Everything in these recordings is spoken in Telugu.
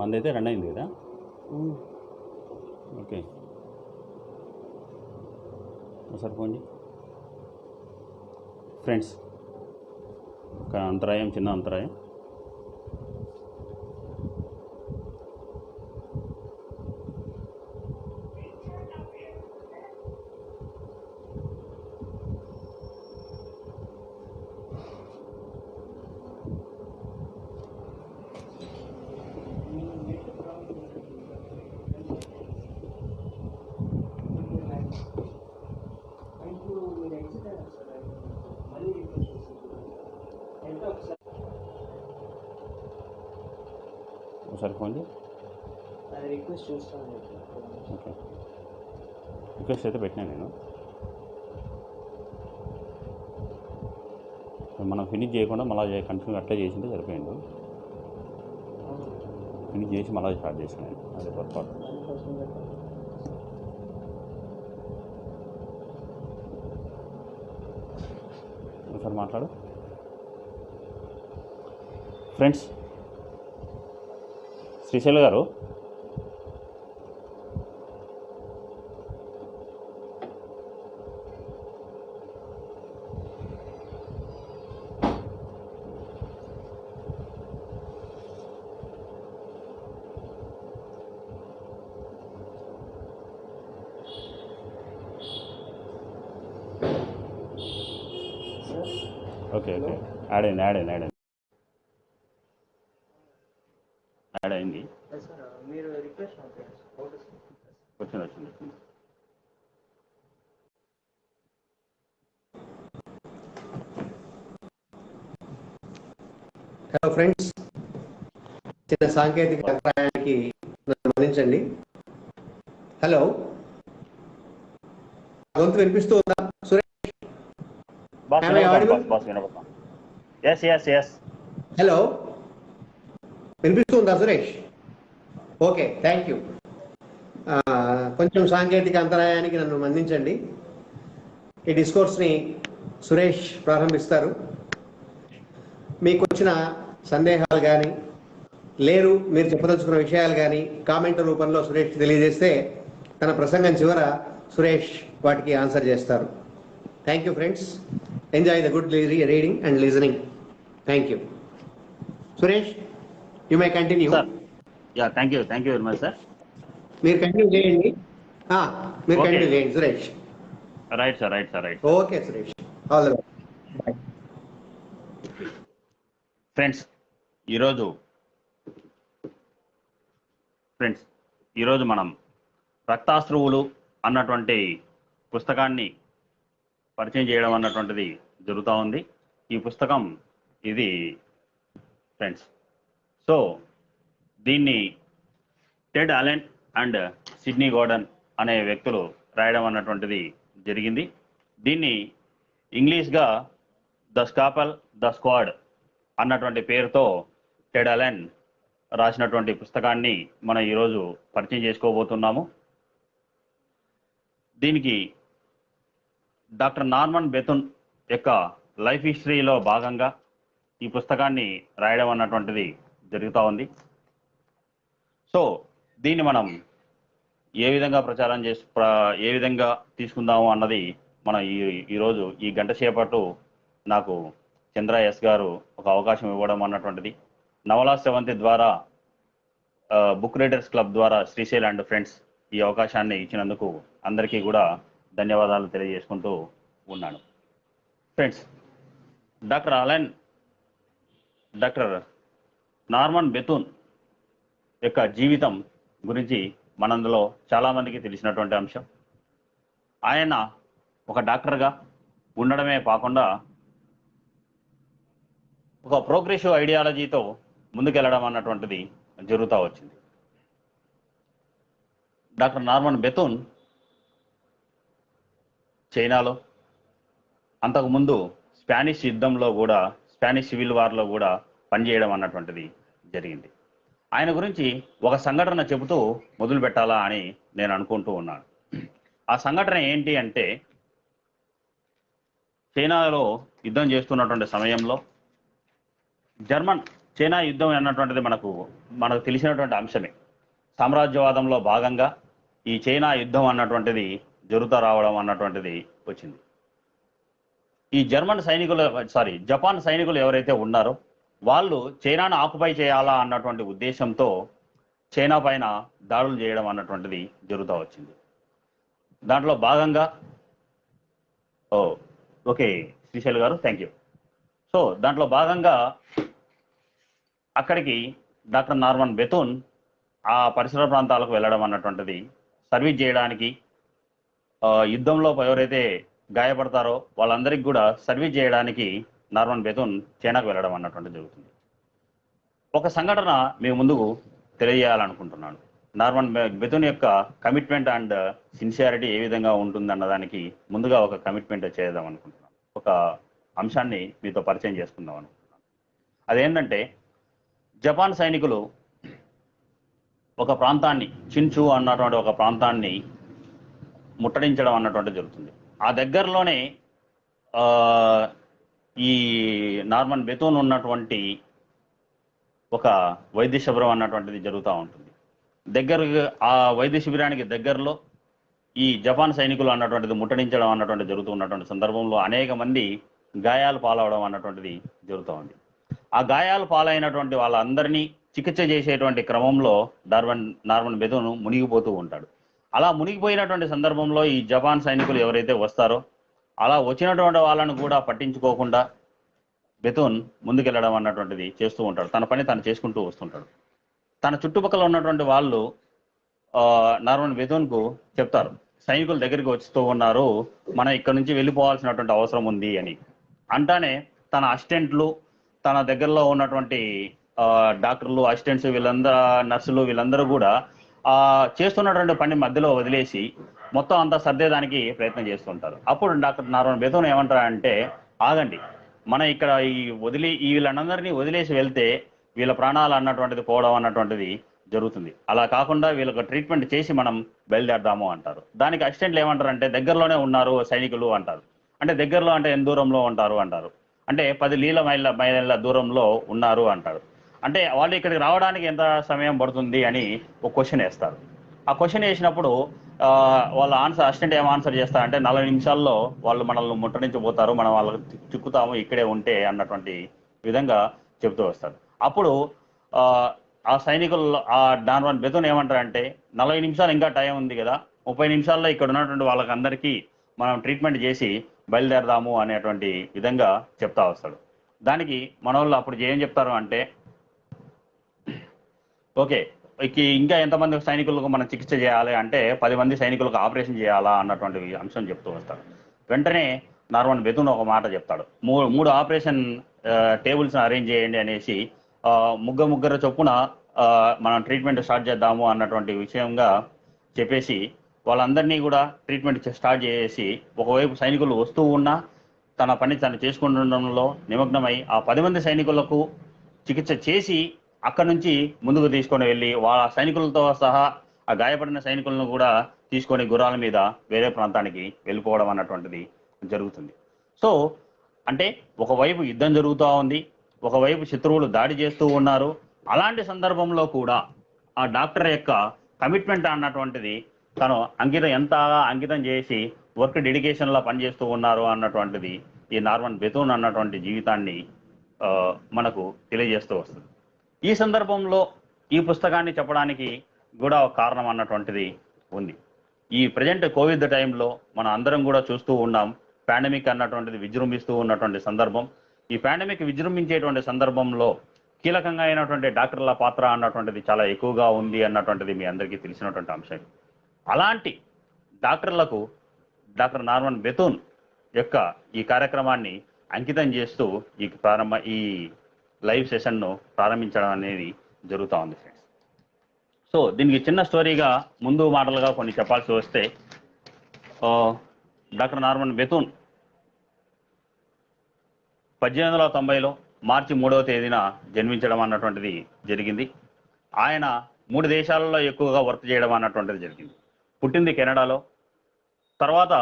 మందైతే 2 అయింది కదా. ఓకే, ఒకసారి ఫోన్ చేయి ఫ్రెండ్స్. ఒక అంతరాయం, చిన్న అంతరాయం. ఒకసారి ఫోన్ చేయి. ఓకే, రిక్వెస్ట్ అయితే పెట్టినా నేను. మనం ఫినిష్ చేయకుండా మళ్ళీ కంటిన్యూ అట్లా చేసింటే సరిపోయింది. ఫినిష్ చేసి మళ్ళీ స్టార్ట్ చేసాను నేను, అదే పొరపాటు. ఒకసారి మాట్లాడు ఫ్రెండ్స్. శ్రీశైల గారు, ఓకే ఓకే, యాడ్ అయింది. వచ్చింది. హలో ఫ్రెండ్స్, చిన్న సాంకేతిక అంతరాయానికి మన్నించండి. హలో, గొంతు వినిపిస్తుందా సురేష్? హలో, వినిపిస్తుందా సురేష్? Okay, thank you. కొంచెం సాంకేతిక అంతరాయానికి నన్ను మన్నించండి. ఈ డిస్కోర్స్ని సురేష్ ప్రారంభిస్తారు. మీకు వచ్చిన సందేహాలు కానీ మీరు చెప్పదలుచుకున్న విషయాలు కానీ కామెంట్ రూపంలో సురేష్ తెలియజేస్తే తన ప్రసంగం చివర సురేష్ వాటికి ఆన్సర్ చేస్తారు. Thank you friends. Enjoy the good reading and listening. Thank you. Suresh, you may continue. Thank you very much sir. మీరు కంటిన్యూ చేయండి. కంటిన్యూ చేయండి Suresh. Right sir. Okay Suresh, all the best. Friends, ఈరోజు మనం రక్తాశ్రువులు అన్నటువంటి పుస్తకాన్ని పరిచయం చేయడం అన్నటువంటిది జరుగుతూ ఉంది. ఈ పుస్తకం ఇది ఫ్రెండ్స్. సో దీన్ని Ted Allen and Sydney garden అనే వ్యక్తులు రాయడం అన్నటువంటిది జరిగింది. దీన్ని ఇంగ్లీష్గా ద స్కాపల్ ద స్క్వాడ్ అన్నటువంటి పేరుతో టెడ్ అలెన్ రాసినటువంటి పుస్తకాన్ని మనం ఈరోజు పరిచయం చేసుకోబోతున్నాము. దీనికి డాక్టర్ నార్మన్ బెతున్ యొక్క లైఫ్ హిస్టరీలో భాగంగా ఈ పుస్తకాన్ని రాయడం అన్నటువంటిది జరుగుతూ ఉంది. సో దీన్ని మనం ఏ విధంగా ఏ విధంగా తీసుకుందాము అన్నది మనం ఈరోజు ఈ గంట సేపటు నాకు చంద్ర ఎస్ గారు ఒక అవకాశం ఇవ్వడం అన్నటువంటిది, నవలా సెవంతి ద్వారా బుక్ రీడర్స్ క్లబ్ ద్వారా శ్రీశైల్ అండ్ ఫ్రెండ్స్ ఈ అవకాశాన్ని ఇచ్చినందుకు అందరికీ కూడా ధన్యవాదాలు తెలియజేసుకుంటూ ఉన్నాను. ఫ్రెండ్స్, డాక్టర్ నార్మన్ బెతున్ యొక్క జీవితం గురించి మనందులో చాలామందికి తెలిసినటువంటి అంశం. ఆయన ఒక డాక్టర్గా ఉండడమే కాకుండా ఒక ప్రోగ్రెసివ్ ఐడియాలజీతో ముందుకెళ్ళడం అన్నటువంటిది జరుగుతూ వచ్చింది. డాక్టర్ నార్మన్ బెతున్ చైనాలో, అంతకుముందు స్పానిష్ సివిల్ వార్లో కూడా పనిచేయడం అన్నటువంటిది జరిగింది. ఆయన గురించి ఒక సంఘటన చెబుతూ మొదలు పెట్టాలా అని నేను అనుకుంటూ ఉన్నాను. ఆ సంఘటన ఏంటి అంటే, చైనాలో యుద్ధం చేస్తున్నటువంటి సమయంలో జర్మన్ చైనా యుద్ధం అన్నటువంటిది మనకు తెలిసినటువంటి అంశమే. సామ్రాజ్యవాదంలో భాగంగా ఈ చైనా యుద్ధం అన్నటువంటిది జరుగుతూ రావడం అన్నటువంటిది వచ్చింది. ఈ జపాన్ సైనికులు ఎవరైతే ఉన్నారో వాళ్ళు చైనాను ఆక్యుపై చేయాలా అన్నటువంటి ఉద్దేశంతో చైనా పైన దాడులు చేయడం అన్నటువంటిది జరుగుతూ వచ్చింది. దాంట్లో భాగంగా okay Srishail garu, thank you. So దాంట్లో భాగంగా అక్కడికి డాక్టర్ నార్మన్ బెథూన్ ఆ పరిసర ప్రాంతాలకు వెళ్ళడం అన్నటువంటిది సర్వీస్ చేయడానికి, యుద్ధంలో ఎవరైతే గాయపడతారో వాళ్ళందరికీ కూడా సర్వీస్ చేయడానికి నార్మన్ బెథూన్ చైనాకు వెళ్ళడం అన్నటువంటిది జరుగుతుంది. ఒక సంఘటన మీ ముందుకు తెలియజేయాలనుకుంటున్నాను. నార్మన్ బెథూన్ యొక్క కమిట్మెంట్ అండ్ సిన్సియారిటీ ఏ విధంగా ఉంటుంది అన్నదానికి ముందుగా ఒక కమిట్మెంట్ చేద్దాం అనుకుంటున్నాను. ఒక అంశాన్ని మీతో పరిచయం చేసుకుందాం అనుకుంటున్నాను. అదేంటంటే జపాన్ సైనికులు ఒక ప్రాంతాన్ని, చిన్చు అన్నటువంటి ఒక ప్రాంతాన్ని ముట్టడించడం అన్నటువంటి జరుగుతుంది. ఆ దగ్గరలోనే ఈ నార్మన్ బెథూన్ ఉన్నటువంటి ఒక వైద్య శిబిరం అన్నటువంటిది జరుగుతూ ఉంటుంది. ఆ వైద్య శిబిరానికి దగ్గరలో ఈ జపాన్ సైనికులు అన్నటువంటిది ముట్టడించడం అన్నటువంటి జరుగుతూ ఉన్నటువంటి సందర్భంలో అనేక మంది గాయాలు పాలవడం అన్నటువంటిది జరుగుతూ ఉంది. ఆ గాయాలు పాలైనటువంటి వాళ్ళందరినీ చికిత్స చేసేటువంటి క్రమంలో నార్మన్ బెథూన్ మునిగిపోతూ ఉంటాడు. అలా మునిగిపోయినటువంటి సందర్భంలో ఈ జపాన్ సైనికులు ఎవరైతే వస్తారో అలా వచ్చినటువంటి వాళ్ళను కూడా పట్టించుకోకుండా బెథూన్ ముందుకెళ్ళడం అన్నటువంటిది చేస్తూ ఉంటాడు. తన పని తను చేసుకుంటూ వస్తుంటాడు. తన చుట్టుపక్కల ఉన్నటువంటి వాళ్ళు నార్మన్ బెథూన్కు చెప్తారు, సైనికులు దగ్గరికి వస్తూ ఉన్నారు, మనం ఇక్కడ నుంచి వెళ్ళిపోవాల్సినటువంటి అవసరం ఉంది అని. అంటానే తన అసిస్టెంట్లు, తన దగ్గరలో ఉన్నటువంటి డాక్టర్లు, అసిస్టెంట్స్, నర్సులు వీళ్ళందరూ కూడా చేస్తున్నటువంటి పని మధ్యలో వదిలేసి మొత్తం అంతా సర్దేదానికి ప్రయత్నం చేస్తుంటారు. అప్పుడు డాక్టర్ నార్మన్ బెథూన్ ఏమంటారంటే, ఆగండి, మన ఇక్కడ వీళ్ళందరినీ వదిలేసి వెళ్తే వీళ్ళ ప్రాణాలు అన్నటువంటిది పోవడం అన్నటువంటిది జరుగుతుంది. అలా కాకుండా వీళ్ళకి ట్రీట్మెంట్ చేసి మనం బయలుదేరదాము అంటారు. దానికి అసిస్టెంట్లు ఏమంటారంటే, దగ్గరలోనే ఉన్నారు సైనికులు అంటారు. అంటే దగ్గరలో అంటే ఎంత దూరంలో ఉంటారు అంటారు. అంటే 10 మైళ్ళ దూరంలో ఉన్నారు అంటారు. అంటే వాళ్ళు ఇక్కడికి రావడానికి ఎంత సమయం పడుతుంది అని ఒక క్వశ్చన్ వేస్తారు. ఆ క్వశ్చన్ వేసినప్పుడు వాళ్ళ అసిస్టెంట్ ఏం ఆన్సర్ చేస్తారంటే, 40 నిమిషాల్లో వాళ్ళు మనల్ని ముట్టడించబోతారు, మనం వాళ్ళకి చిక్కుతాము ఇక్కడే ఉంటే అన్నటువంటి విధంగా చెబుతూ వస్తారు. అప్పుడు ఆ సైనికులు నార్మన్ బెథూన్ ఏమంటారంటే, 40 నిమిషాలు ఇంకా టైం ఉంది కదా, 30 నిమిషాల్లో ఇక్కడ ఉన్నటువంటి వాళ్ళకందరికీ మనం ట్రీట్మెంట్ చేసి బయలుదేరదాము అనేటువంటి విధంగా చెప్తా వస్తాడు. దానికి మన వాళ్ళు అప్పుడు ఏం చెప్తారు అంటే, ఓకే ఇంకా ఎంతమంది సైనికులకు మనం చికిత్స చేయాలి అంటే 10 మంది సైనికులకు ఆపరేషన్ చేయాలా అన్నటువంటి అంశం చెప్తూ వస్తాడు. వెంటనే నార్మన్ బెథూన్ ఒక మాట చెప్తాడు, 3 ఆపరేషన్ టేబుల్స్ అరేంజ్ చేయండి అనేసి, ముగ్గురు చొప్పున మనం ట్రీట్మెంట్ స్టార్ట్ చేద్దాము అన్నటువంటి విషయంగా చెప్పేసి వాళ్ళందరినీ కూడా ట్రీట్మెంట్ స్టార్ట్ చేసి, ఒకవైపు సైనికులు వస్తూ ఉన్నా తన పని తను చేసుకుంటుండడంలో నిమగ్నమై ఆ 10 మంది సైనికులకు చికిత్స చేసి అక్కడి నుంచి ముందుకు తీసుకొని వెళ్ళి వాళ్ళ సైనికులతో సహా ఆ గాయపడిన సైనికులను కూడా తీసుకొని గుర్రాల మీద వేరే ప్రాంతానికి వెళ్ళిపోవడం అన్నటువంటిది జరుగుతుంది. సో అంటే ఒకవైపు యుద్ధం జరుగుతూ ఉంది, ఒకవైపు శత్రువులు దాడి చేస్తూ ఉన్నారు. అలాంటి సందర్భంలో కూడా ఆ డాక్టర్ యొక్క కమిట్మెంట్ అన్నటువంటిది తను అంకితం చేసి వర్క్ డెడికేషన్లో పనిచేస్తూ ఉన్నారు అన్నటువంటిది ఈ నార్మన్ బెథూన్ అన్నటువంటి జీవితాన్ని మనకు తెలియజేస్తూ వస్తుంది. ఈ సందర్భంలో ఈ పుస్తకాన్ని చెప్పడానికి కూడా ఒక కారణం అన్నటువంటిది ఉంది. ఈ ప్రజెంట్ కోవిడ్ టైంలో మనం అందరం కూడా చూస్తూ ఉన్నాం, పాండమిక్ అన్నటువంటిది విజృంభిస్తూ ఉన్నటువంటి సందర్భం. ఈ పాండమిక్ విజృంభించేటువంటి సందర్భంలో కీలకంగా అయినటువంటి డాక్టర్ల పాత్ర అన్నటువంటిది చాలా ఎక్కువగా ఉంది అన్నటువంటిది మీ అందరికీ తెలిసినటువంటి అంశం. అలాంటి డాక్టర్లకు డాక్టర్ నార్మన్ బెథూన్ యొక్క ఈ కార్యక్రమాన్ని అంకితం చేస్తూ ఈ లైవ్ సెషన్ను ప్రారంభించడం అనేది జరుగుతూ ఉంది ఫ్రెండ్స్. సో దీనికి చిన్న స్టోరీగా ముందు మాటలుగా కొన్ని చెప్పాల్సి వస్తే, డాక్టర్ నార్మన్ బెథూన్ 1890లో మార్చి 3వ తేదీన జన్మించడం అన్నటువంటిది జరిగింది. ఆయన 3 దేశాలలో ఎక్కువగా వర్క్ చేయడం అన్నటువంటిది జరిగింది. పుట్టింది కెనడాలో, తర్వాత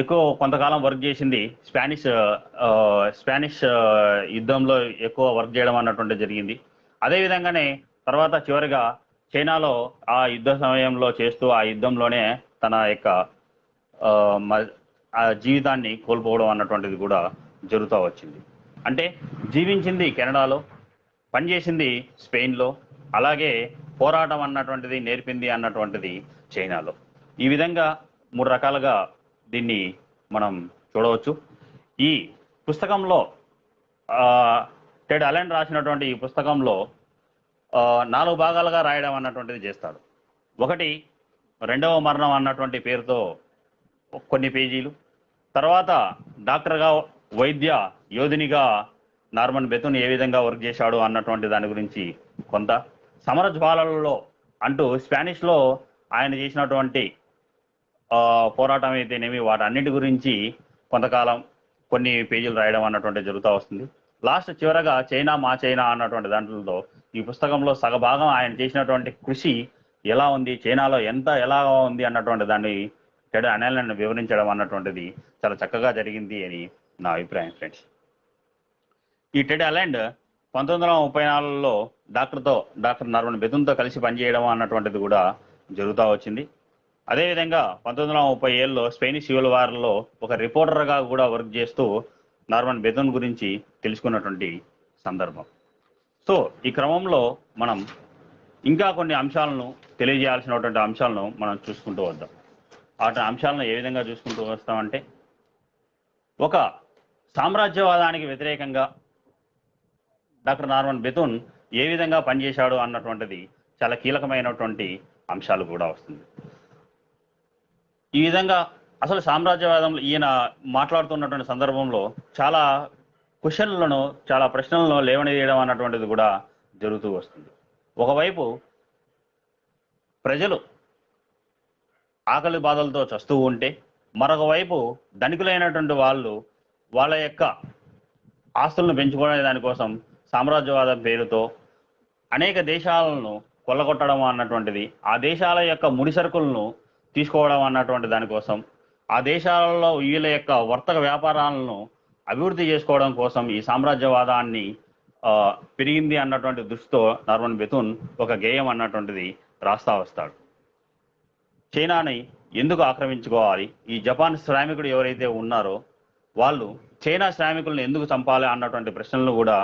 ఎక్కువ కొంతకాలం వర్క్ చేసింది స్పానిష్ యుద్ధంలో ఎక్కువ వర్క్ చేయడం అన్నటువంటి జరిగింది. అదేవిధంగానే తర్వాత చివరిగా చైనాలో ఆ యుద్ధ సమయంలో చేస్తూ ఆ యుద్ధంలోనే తన యొక్క ఆ, ఆ జీవితాన్ని కోల్పోవడం అన్నటువంటిది కూడా జరుగుతూ వచ్చింది. అంటే జీవించింది కెనడాలో, పనిచేసింది స్పెయిన్లో, అలాగే పోరాటం అన్నటువంటిది నేర్పింది అన్నటువంటిది చైనాలో. ఈ విధంగా 3 రకాలుగా దీన్ని మనం చూడవచ్చు. ఈ పుస్తకంలో ఆ, టెడ్ అలెన్ రాసినటువంటి ఈ పుస్తకంలో 4 భాగాలుగా రాయడం అన్నటువంటిది చేస్తాడు. ఒకటి రెండవ మరణం అన్నటువంటి పేరుతో కొన్ని పేజీలు, తర్వాత డాక్టర్గా వైద్య యోధునిగా నార్మన్ బెతున్ ఏ విధంగా వర్క్ చేశాడు అన్నటువంటి దాని గురించి కొంత, సమరజ్వాలలలో అంటూ స్పానిష్లో ఆయన చేసినటువంటి పోరాటం అయితేనేమి వాటన్నిటి గురించి కొంతకాలం కొన్ని పేజీలు రాయడం అన్నటువంటి జరుగుతూ వస్తుంది. లాస్ట్ చివరగా చైనా మా చైనా అన్నటువంటి దాంట్లో ఈ పుస్తకంలో సగభాగం ఆయన చేసినటువంటి కృషి ఎలా ఉంది, చైనాలో ఎలా ఉంది అన్నటువంటి దాన్ని టెడ్ అలెన్ వివరించడం అన్నటువంటిది చాలా చక్కగా జరిగింది అని నా అభిప్రాయం ఫ్రెండ్స్. ఈ టెడ్ అలెన్ 1934లో డాక్టర్ నార్మన్ బెతున్తో కలిసి పనిచేయడం అన్నటువంటిది కూడా జరుగుతూ వచ్చింది. అదేవిధంగా 1937లో స్పెయినిష్ సివిల్ వార్లో ఒక రిపోర్టర్గా కూడా వర్క్ చేస్తూ నార్మన్ బెతున్ గురించి తెలుసుకున్నటువంటి సందర్భం. సో ఈ క్రమంలో మనం ఇంకా కొన్ని అంశాలను తెలియజేయాల్సినటువంటి అంశాలను మనం చూసుకుంటూ వద్దాం. ఆ అంశాలను ఏ విధంగా చూసుకుంటూ వస్తామంటే, ఒక సామ్రాజ్యవాదానికి వ్యతిరేకంగా డాక్టర్ నార్మన్ బెతున్ ఏ విధంగా పనిచేశాడు అన్నటువంటిది చాలా కీలకమైనటువంటి అంశాలు కూడా వస్తుంది. ఈ విధంగా అసలు సామ్రాజ్యవాదంలో ఈయన మాట్లాడుతున్నటువంటి సందర్భంలో చాలా క్వశ్చన్లను, చాలా ప్రశ్నలను లేవనెయ్యడం అన్నటువంటిది కూడా జరుగుతూ వస్తుంది. ఒకవైపు ప్రజలు ఆకలి బాధలతో చస్తూ ఉంటే, మరొక వైపు ధనికులైనటువంటి వాళ్ళు వాళ్ళ యొక్క ఆస్తులను పెంచుకునే దానికోసం సామ్రాజ్యవాదం పేరుతో అనేక దేశాలను కొల్లగొట్టడం అన్నటువంటిది, ఆ దేశాల యొక్క ముడి సరుకులను తీసుకోవడం అన్నటువంటి దానికోసం, ఆ దేశాలలో వీళ్ళ యొక్క వర్తక వ్యాపారాలను అభివృద్ధి చేసుకోవడం కోసం ఈ సామ్రాజ్యవాదాన్ని పెరిగింది అన్నటువంటి దృష్టితో నార్మన్ బెతున్ ఒక గేయం అన్నటువంటిది రాస్తా వస్తాడు. చైనాని ఎందుకు ఆక్రమించుకోవాలి, ఈ జపాన్ శ్రామికుడు ఎవరైతే ఉన్నారో వాళ్ళు చైనా శ్రామికులను ఎందుకు చంపాలి అన్నటువంటి ప్రశ్నలను కూడా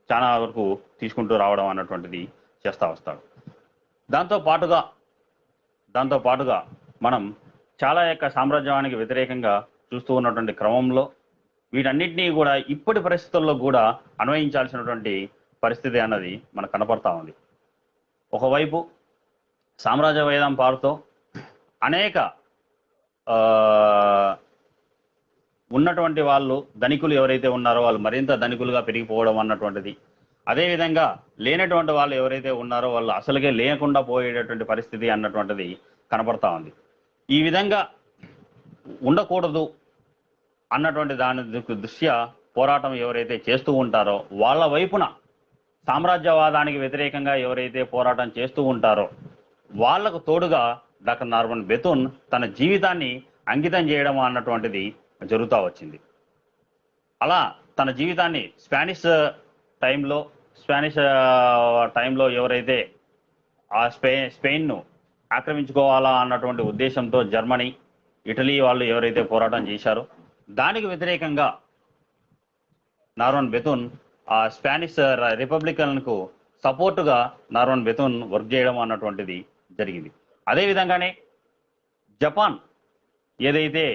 చాలా వరకు తీసుకుంటూ రావడం అన్నటువంటిది చేస్తూ వస్తాడు. దాంతో పాటుగా మనం చాలా యొక్క సామ్రాజ్యానికి వ్యతిరేకంగా చూస్తూ ఉన్నటువంటి క్రమంలో వీటన్నిటినీ కూడా ఇప్పటి పరిస్థితుల్లో కూడా అన్వయించాల్సినటువంటి పరిస్థితి అన్నది మనకు కనపడతా ఉంది. ఒకవైపు సామ్రాజ్యవాదం పారుతో అనేక ఉన్నటువంటి వాళ్ళు ధనికులు ఎవరైతే ఉన్నారో వాళ్ళు మరింత ధనికులుగా పెరిగిపోవడం అన్నటువంటిది, అదేవిధంగా లేనటువంటి వాళ్ళు ఎవరైతే ఉన్నారో వాళ్ళు అసలుగే లేకుండా పోయేటటువంటి పరిస్థితి అన్నటువంటిది కనపడతా ఉంది. ఈ విధంగా ఉండకూడదు అన్నటువంటి దాని దృష్ట్యా పోరాటం ఎవరైతే చేస్తూ ఉంటారో వాళ్ళ వైపున సామ్రాజ్యవాదానికి వ్యతిరేకంగా ఎవరైతే పోరాటం చేస్తూ ఉంటారో వాళ్లకు తోడుగా డాక్టర్ నార్మన్ బెతున్ తన జీవితాన్ని అంకితం చేయడం అన్నటువంటిది జరుగుతూ వచ్చింది. అలా తన జీవితాన్ని స్పానిష్ టైంలో ఎవరైతే ఆ స్పెయిన్ను ఆక్రమించుకోవాలా అన్నటువంటి ఉద్దేశంతో జర్మనీ, ఇటలీ వాళ్ళు ఎవరైతే పోరాటం చేశారో దానికి వ్యతిరేకంగా నార్మన్ బెతున్ ఆ స్పానిష్ రిపబ్లికన్కు సపోర్టుగా నార్మన్ బెతున్ వర్క్ చేయడం అన్నటువంటిది జరిగింది. అదేవిధంగానే జపాన్ ఏదైతే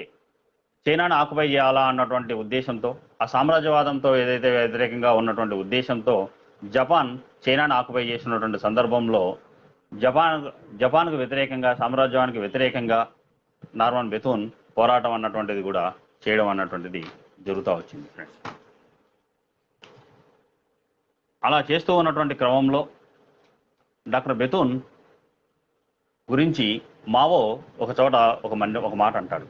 చైనాను ఆక్యుపై చేయాలా అన్నటువంటి ఉద్దేశంతో, ఆ సామ్రాజ్యవాదంతో ఏదైతే వ్యతిరేకంగా ఉన్నటువంటి ఉద్దేశంతో జపాన్ చైనాను ఆక్యుపై చేసినటువంటి సందర్భంలో జపాన్కు వ్యతిరేకంగా, సామ్రాజ్యానికి వ్యతిరేకంగా నార్మన్ బెతున్ పోరాటం అన్నటువంటిది కూడా చేయడం అన్నటువంటిది జరుగుతూ వచ్చింది ఫ్రెండ్స్. అలా చేస్తూ ఉన్నటువంటి క్రమంలో డాక్టర్ బెతున్ గురించి మావో ఒక చోట ఒక మాట అంటాడు.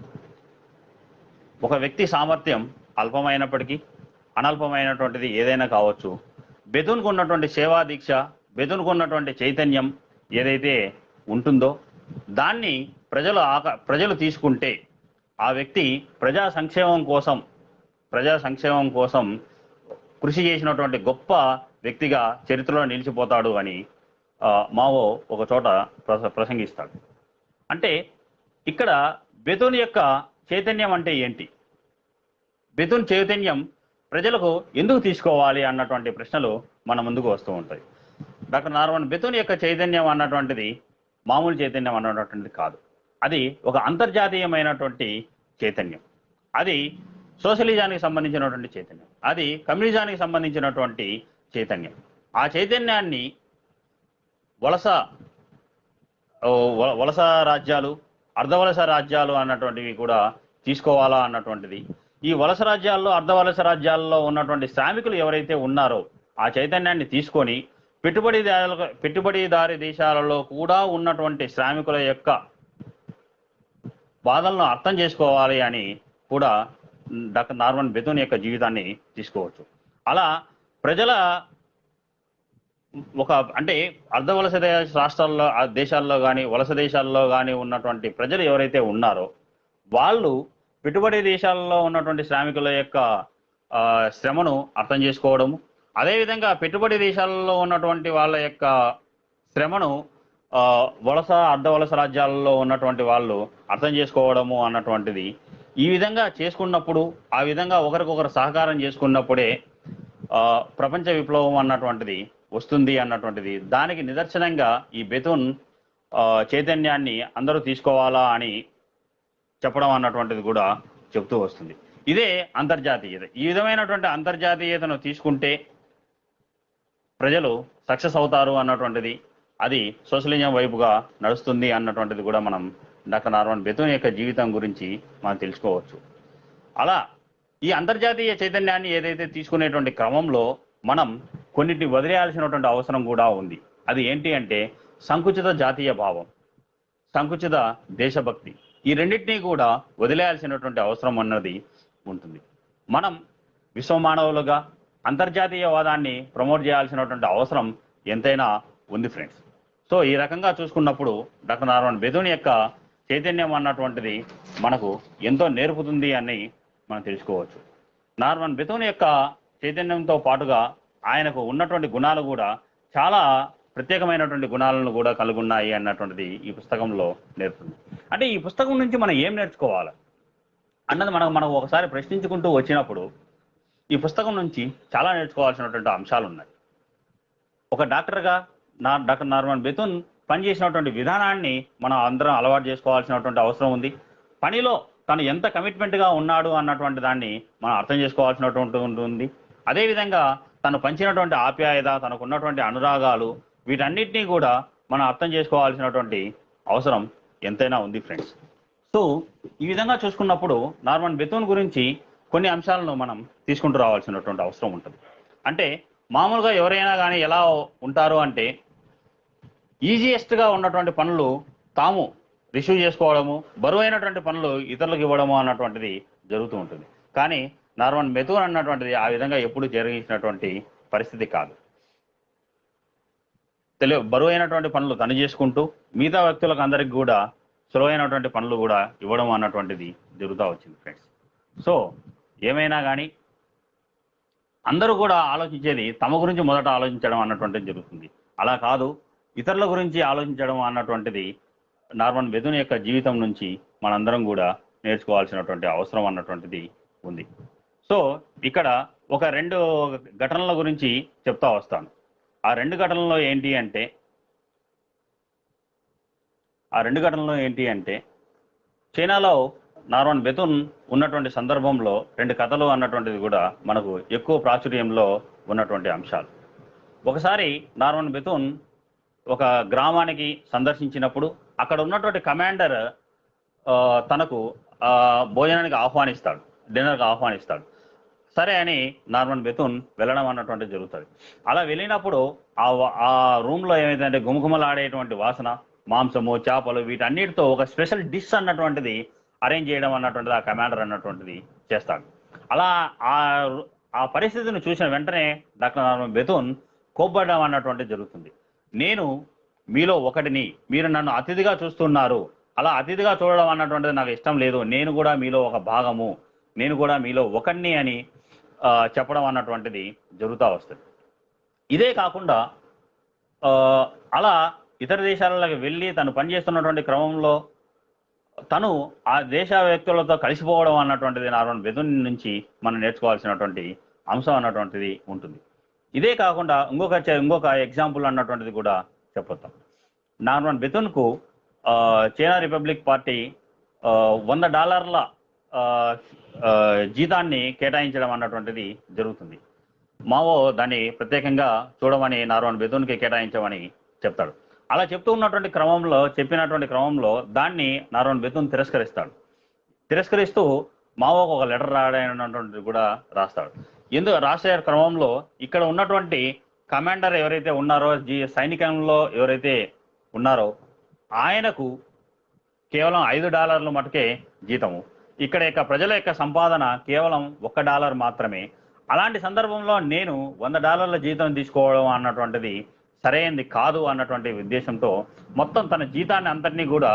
ఒక వ్యక్తి సామర్థ్యం అల్పమైనప్పటికీ అనల్పమైనటువంటిది ఏదైనా కావచ్చు, బెతున్కు ఉన్నటువంటి సేవా దీక్ష, బెతున్కు ఉన్నటువంటి చైతన్యం ఏదైతే ఉంటుందో దాన్ని ప్రజలు తీసుకుంటే ఆ వ్యక్తి ప్రజా సంక్షేమం కోసం కృషి చేసినటువంటి గొప్ప వ్యక్తిగా చరిత్రలో నిలిచిపోతాడు అని మావో ఒక చోట ప్రసంగిస్తాడు. అంటే ఇక్కడ బెథూన్ యొక్క చైతన్యం అంటే ఏంటి, బెథూన్ చైతన్యం ప్రజలకు ఎందుకు తీసుకోవాలి అన్నటువంటి ప్రశ్నలు మన ముందుకు వస్తూ ఉంటాయి. డాక్టర్ నార్మన్ బెథూన్ యొక్క చైతన్యం అన్నటువంటిది మామూలు చైతన్యం అన్నటువంటిది కాదు. అది ఒక అంతర్జాతీయమైనటువంటి చైతన్యం. అది సోషలిజానికి సంబంధించినటువంటి చైతన్యం, అది కమ్యూనిజానికి సంబంధించినటువంటి చైతన్యం. ఆ చైతన్యాన్ని వలస రాజ్యాలు, అర్ధవలస రాజ్యాలు అన్నటువంటివి కూడా తీసుకోవాలా అన్నటువంటిది. ఈ వలస రాజ్యాల్లో, అర్ధవలస రాజ్యాల్లో ఉన్నటువంటి శ్రామికులు ఎవరైతే ఉన్నారో ఆ చైతన్యాన్ని తీసుకొని పెట్టుబడిదారి దేశాలలో కూడా ఉన్నటువంటి శ్రామికుల యొక్క బాధలను అర్థం చేసుకోవాలి అని కూడా డాక్టర్ నార్మన్ బెథూన్ యొక్క జీవితాన్ని తీసుకోవచ్చు. అలా ప్రజల అంటే అర్ధవలస రాష్ట్రాల్లో, దేశాల్లో కానీ వలస దేశాల్లో కానీ ఉన్నటువంటి ప్రజలు ఎవరైతే ఉన్నారో వాళ్ళు పెట్టుబడి దేశాల్లో ఉన్నటువంటి శ్రామికుల యొక్క శ్రమను అర్థం చేసుకోవడము, అదేవిధంగా పెట్టుబడి దేశాలలో ఉన్నటువంటి వాళ్ళ యొక్క శ్రమను అర్ధవలస రాజ్యాలలో ఉన్నటువంటి వాళ్ళు అర్థం చేసుకోవడము అన్నటువంటిది ఈ విధంగా చేసుకున్నప్పుడు, ఆ విధంగా ఒకరికొకరు సహకారం చేసుకున్నప్పుడే ప్రపంచ విప్లవం అన్నటువంటిది వస్తుంది అన్నటువంటిది, దానికి నిదర్శనంగా ఈ బెథూన్ చైతన్యాన్ని అందరూ తీసుకోవాలా అని చెప్పడం అన్నటువంటిది కూడా చెప్తూ వస్తుంది. ఇదే అంతర్జాతీయత. ఈ విధమైనటువంటి అంతర్జాతీయతను తీసుకుంటే ప్రజలు సక్సెస్ అవుతారు అన్నటువంటిది, అది సోషలిజం వైపుగా నడుస్తుంది అన్నటువంటిది కూడా మనం డాక్టర్ నార్మన్ బెథూన్ యొక్క జీవితం గురించి మనం తెలుసుకోవచ్చు. అలా ఈ అంతర్జాతీయ చైతన్యాన్ని ఏదైతే తీసుకునేటువంటి క్రమంలో మనం కొన్నిటిని వదిలేయాల్సినటువంటి అవసరం కూడా ఉంది. అది ఏంటి అంటే సంకుచిత జాతీయ భావం, సంకుచిత దేశభక్తి, ఈ రెండింటినీ కూడా వదిలేయాల్సినటువంటి అవసరం అన్నది ఉంటుంది. మనం విశ్వమానవులుగా అంతర్జాతీయవాదాన్ని ప్రమోట్ చేయాల్సినటువంటి అవసరం ఎంతైనా ఉంది ఫ్రెండ్స్. సో ఈ రకంగా చూసుకున్నప్పుడు డాక్టర్ నార్మన్ బెథూన్ యొక్క చైతన్యం అన్నటువంటిది మనకు ఎంతో నేర్పుతుంది అని మనం తెలుసుకోవచ్చు. నార్మన్ బెథూన్ యొక్క చైతన్యంతో పాటుగా ఆయనకు ఉన్నటువంటి గుణాలు కూడా చాలా ప్రత్యేకమైనటువంటి గుణాలను కూడా కలిగి ఉన్నాయి అన్నటువంటిది ఈ పుస్తకంలో నేర్పుతుంది. అంటే ఈ పుస్తకం నుంచి మనం ఏం నేర్చుకోవాలి అన్నది మనకు ఒకసారి ప్రశ్నించుకుంటూ వచ్చినప్పుడు ఈ పుస్తకం నుంచి చాలా నేర్చుకోవాల్సినటువంటి అంశాలు ఉన్నాయి. ఒక డాక్టర్గా డాక్టర్ నార్మన్ బెథూన్ పనిచేసినటువంటి విధానాన్ని మనం అందరం అలవాటు చేసుకోవాల్సినటువంటి అవసరం ఉంది. పనిలో తను ఎంత కమిట్మెంట్గా ఉన్నాడు అన్నటువంటి దాన్ని మనం అర్థం చేసుకోవాల్సినటువంటి ఉంటుంది. అదేవిధంగా తను పంచినటువంటి ఆప్యాయత, తనకున్నటువంటి అనురాగాలు, వీటన్నిటినీ కూడా మనం అర్థం చేసుకోవాల్సినటువంటి అవసరం ఎంతైనా ఉంది ఫ్రెండ్స్. సో ఈ విధంగా చూసుకున్నప్పుడు నార్మన్ బెథూన్ గురించి కొన్ని అంశాలను మనం తీసుకుంటూ రావాల్సినటువంటి అవసరం ఉంటుంది. అంటే మామూలుగా ఎవరైనా కానీ ఎలా ఉంటారు అంటే ఈజియెస్ట్గా ఉన్నటువంటి పనులు తాము రిసీవ్ చేసుకోవడము, బరువైనటువంటి పనులు ఇతరులకు ఇవ్వడము అన్నటువంటిది జరుగుతూ ఉంటుంది. కానీ నార్మన్ బెథూన్ అన్నటువంటిది ఆ విధంగా ఎప్పుడు జరిగించినటువంటి పరిస్థితి కాదు. బరువైనటువంటి పనులు తను చేసుకుంటూ మిగతా వ్యక్తులకు అందరికి కూడా సులువైనటువంటి పనులు కూడా ఇవ్వడం అన్నటువంటిది జరుగుతూ వచ్చింది ఫ్రెండ్స్. సో ఏమైనా కానీ అందరూ కూడా ఆలోచించేది తమ గురించి మొదట ఆలోచించడం అన్నటువంటిది జరుగుతుంది. అలా కాదు, ఇతరుల గురించి ఆలోచించడం అన్నటువంటిది నార్మన్ బెథూన్ యొక్క జీవితం నుంచి మనందరం కూడా నేర్చుకోవాల్సినటువంటి అవసరం అన్నటువంటిది ఉంది. సో ఇక్కడ ఒక 2 ఘటనల గురించి చెప్తా వస్తాను. ఆ 2 ఘటనలో ఏంటి అంటే చైనాలో నార్మన్ బెథూన్ ఉన్నటువంటి సందర్భంలో 2 కథలు అన్నటువంటిది కూడా మనకు ఎక్కువ ప్రాచుర్యంలో ఉన్నటువంటి అంశాలు. ఒకసారి నార్మన్ బెథూన్ ఒక గ్రామానికి సందర్శించినప్పుడు అక్కడ ఉన్నటువంటి కమాండర్ తనకు భోజనానికి ఆహ్వానిస్తాడు, డిన్నర్కి ఆహ్వానిస్తాడు. సరే అని నార్మన్ బెథూన్ వెళ్ళడం అన్నటువంటిది జరుగుతుంది. అలా వెళ్ళినప్పుడు ఆ రూమ్లో ఏమైందంటే గుమగుమలాడేటువంటి వాసన, మాంసము, చేపలు, వీటన్నిటితో ఒక స్పెషల్ డిష్ అన్నటువంటిది అరేంజ్ చేయడం అన్నటువంటిది ఆ కమాండర్ అన్నటువంటిది చేస్తాడు. అలా ఆ పరిస్థితిని చూసిన వెంటనే డాక్టర్ నార్మన్ బెథూన్ కోప్పడడం అన్నటువంటిది జరుగుతుంది. నేను మీలో ఒకటిని, మీరు నన్ను అతిథిగా చూస్తున్నారు, అలా అతిథిగా చూడడం అన్నటువంటిది నాకు ఇష్టం లేదు, నేను కూడా మీలో ఒక భాగము, నేను కూడా మీలో ఒకడిని అని చెప్పడం అన్నటువంటిది జరుగుతూ వస్తుంది. ఇదే కాకుండా అలా ఇతర దేశాలకు వెళ్ళి తను పనిచేస్తున్నటువంటి క్రమంలో తను ఆ దేశ వ్యక్తులతో కలిసిపోవడం అన్నటువంటిది నార్మన్ బెతున్ నుంచి మనం నేర్చుకోవాల్సినటువంటి అంశం అన్నటువంటిది ఉంటుంది. ఇదే కాకుండా ఇంకొక ఎగ్జాంపుల్ అన్నటువంటిది కూడా చెప్పొద్దాం. నార్మన్ బెతున్కు చైనా రిపబ్లిక్ పార్టీ $100 జీతాన్ని కేటాయించడం అన్నటువంటిది జరుగుతుంది. మావో దాన్ని ప్రత్యేకంగా చూడమని నార్మన్ బెతున్కి కేటాయించమని చెప్తాడు. అలా చెప్పినటువంటి క్రమంలో దాన్ని నార్మన్ బెతున్ తిరస్కరిస్తూ మావోకు ఒక లెటర్ రాయనటువంటిది కూడా రాస్తాడు. రాసే క్రమంలో ఇక్కడ ఉన్నటువంటి కమాండర్ ఎవరైతే ఉన్నారో, సైనికంలో ఎవరైతే ఉన్నారో ఆయనకు కేవలం $5 మటుకే జీతము, ఇక్కడ యొక్క ప్రజల యొక్క సంపాదన కేవలం $1 మాత్రమే. అలాంటి సందర్భంలో నేను $100 జీతం తీసుకోవడం అన్నటువంటిది సరైనది కాదు అన్నటువంటి ఉద్దేశంతో మొత్తం తన జీతాన్ని అంతటినీ కూడా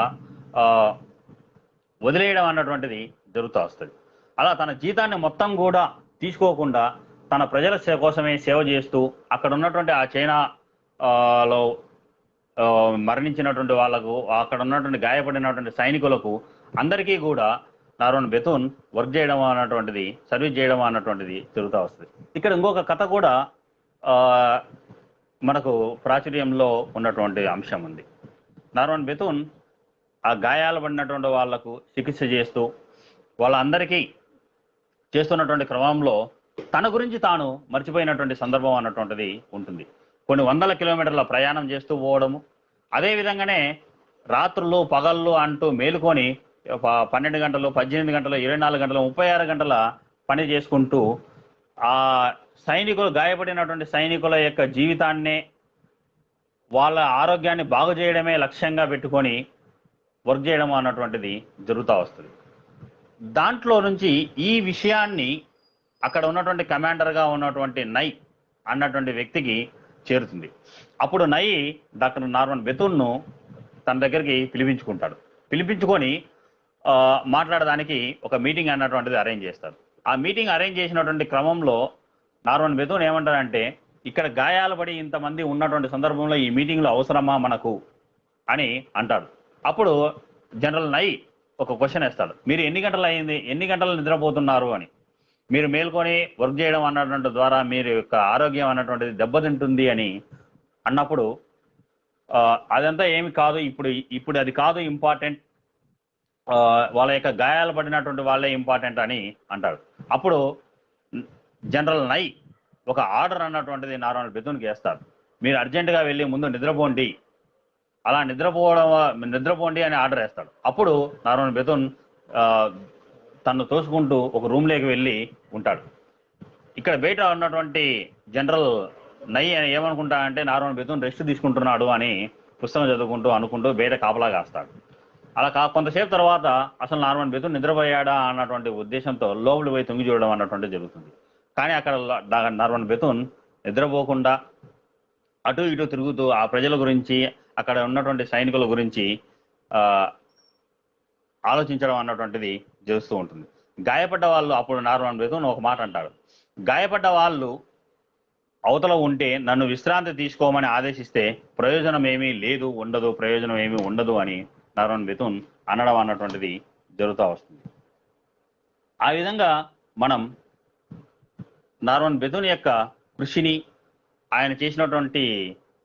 వదిలేయడం అన్నటువంటిది జరుగుతూ వస్తుంది. అలా తన జీతాన్ని మొత్తం కూడా తీసుకోకుండా తన ప్రజల కోసమే సేవ చేస్తూ అక్కడ ఉన్నటువంటి ఆ చైనాలో మరణించినటువంటి వాళ్లకు, అక్కడ ఉన్నటువంటి గాయపడినటువంటి సైనికులకు అందరికీ కూడా నార్మన్ బెతున్ సర్వీస్ చేయడం అన్నటువంటిది జరుగుతూ వస్తుంది. ఇక్కడ ఇంకొక కథ కూడా మనకు ప్రాచుర్యంలో ఉన్నటువంటి అంశం ఉంది. నార్మన్ బెతున్ ఆ గాయాలు పడినటువంటి వాళ్లకు చికిత్స చేస్తూ వాళ్ళందరికీ చేస్తున్నటువంటి క్రమంలో తన గురించి తాను మర్చిపోయినటువంటి సందర్భం అన్నటువంటిది ఉంటుంది. కొన్ని 100 కిలోమీటర్ల ప్రయాణం చేస్తూ పోవడము, అదేవిధంగానే రాత్రులు పగళ్ళు అంటూ మేలుకొని 12 గంటలు, 18 గంటలు, 24 గంటలు, 36 గంటల పని చేసుకుంటూ ఆ గాయపడినటువంటి సైనికుల యొక్క జీవితాన్నే, వాళ్ళ ఆరోగ్యాన్ని బాగు చేయడమే లక్ష్యంగా పెట్టుకొని వర్క్ చేయడం అన్నటువంటిది జరుగుతూ వస్తుంది. దాంట్లో నుంచి ఈ విషయాన్ని అక్కడ ఉన్నటువంటి కమాండర్గా ఉన్నటువంటి నై అన్నటువంటి వ్యక్తికి చేరుతుంది. అప్పుడు నై డాక్టర్ నార్మన్ బెతున్ను తన దగ్గరికి పిలిపించుకొని మాట్లాడడానికి ఒక మీటింగ్ అన్నటువంటిది అరేంజ్ చేస్తారు. ఆ మీటింగ్ అరేంజ్ చేసినటువంటి క్రమంలో నార్మన్ బెతున్ ఏమంటారంటే, ఇక్కడ గాయాలు పడి ఇంతమంది ఉన్నటువంటి సందర్భంలో ఈ మీటింగ్లో అవసరమా మనకు అని అంటాడు. అప్పుడు జనరల్ నై ఒక క్వశ్చన్ వేస్తాడు, మీరు ఎన్ని గంటలు నిద్రపోతున్నారు అని. మీరు మేల్కొని వర్క్ చేయడం అన్నటువంటి ద్వారా మీరు యొక్క ఆరోగ్యం అన్నటువంటిది దెబ్బతింటుంది అని అన్నప్పుడు అదంతా ఏమి కాదు, ఇప్పుడు అది కాదు ఇంపార్టెంట్, వాళ్ళ యొక్క గాయాలు పడినటువంటి వాళ్ళే ఇంపార్టెంట్ అని అంటాడు. అప్పుడు జనరల్ నై ఒక ఆర్డర్ అన్నటువంటిది నార్మన్ బెతున్కి వేస్తారు, మీరు అర్జెంటుగా వెళ్ళి ముందు నిద్రపోండి, అలా నిద్రపోండి అని ఆర్డర్ వేస్తాడు. అప్పుడు నార్మన్ బెతున్ తను తోసుకుంటూ ఒక రూమ్లోకి వెళ్ళి ఉంటాడు. ఇక్కడ బయట ఉన్నటువంటి జనరల్ నై ఏమనుకుంటాడంటే నార్మన్ బెతున్ రెస్ట్ తీసుకుంటున్నాడు అని పుస్తకం చదువుకుంటూ అనుకుంటూ బయట కాపలా కాస్తాడు. అలా కొంతసేపు తర్వాత అసలు నార్మన్ బెతున్ నిద్రపోయాడా అన్నటువంటి ఉద్దేశంతో లోపలికి పోయి తొంగి చూడడం అన్నటువంటిది జరుగుతుంది. కానీ అక్కడ నార్మన్ బెతున్ నిద్రపోకుండా అటు ఇటు తిరుగుతూ ఆ ప్రజల గురించి, అక్కడ ఉన్నటువంటి సైనికుల గురించి ఆలోచించడం అన్నటువంటిది జరుగుతూ ఉంటుంది. గాయపడ్డ వాళ్ళు, అప్పుడు నార్మన్ బెతున్ ఒక మాట అంటాడు, గాయపడ్డ వాళ్ళు అవతల ఉంటే నన్ను విశ్రాంతి తీసుకోమని ఆదేశిస్తే ప్రయోజనం ఏమీ ఉండదు అని నార్మన్ బెతున్ అనడం అన్నటువంటిది జరుగుతూ వస్తుంది. ఆ విధంగా మనం నార్మన్ బెతున్ యొక్క కృషిని, ఆయన చేసినటువంటి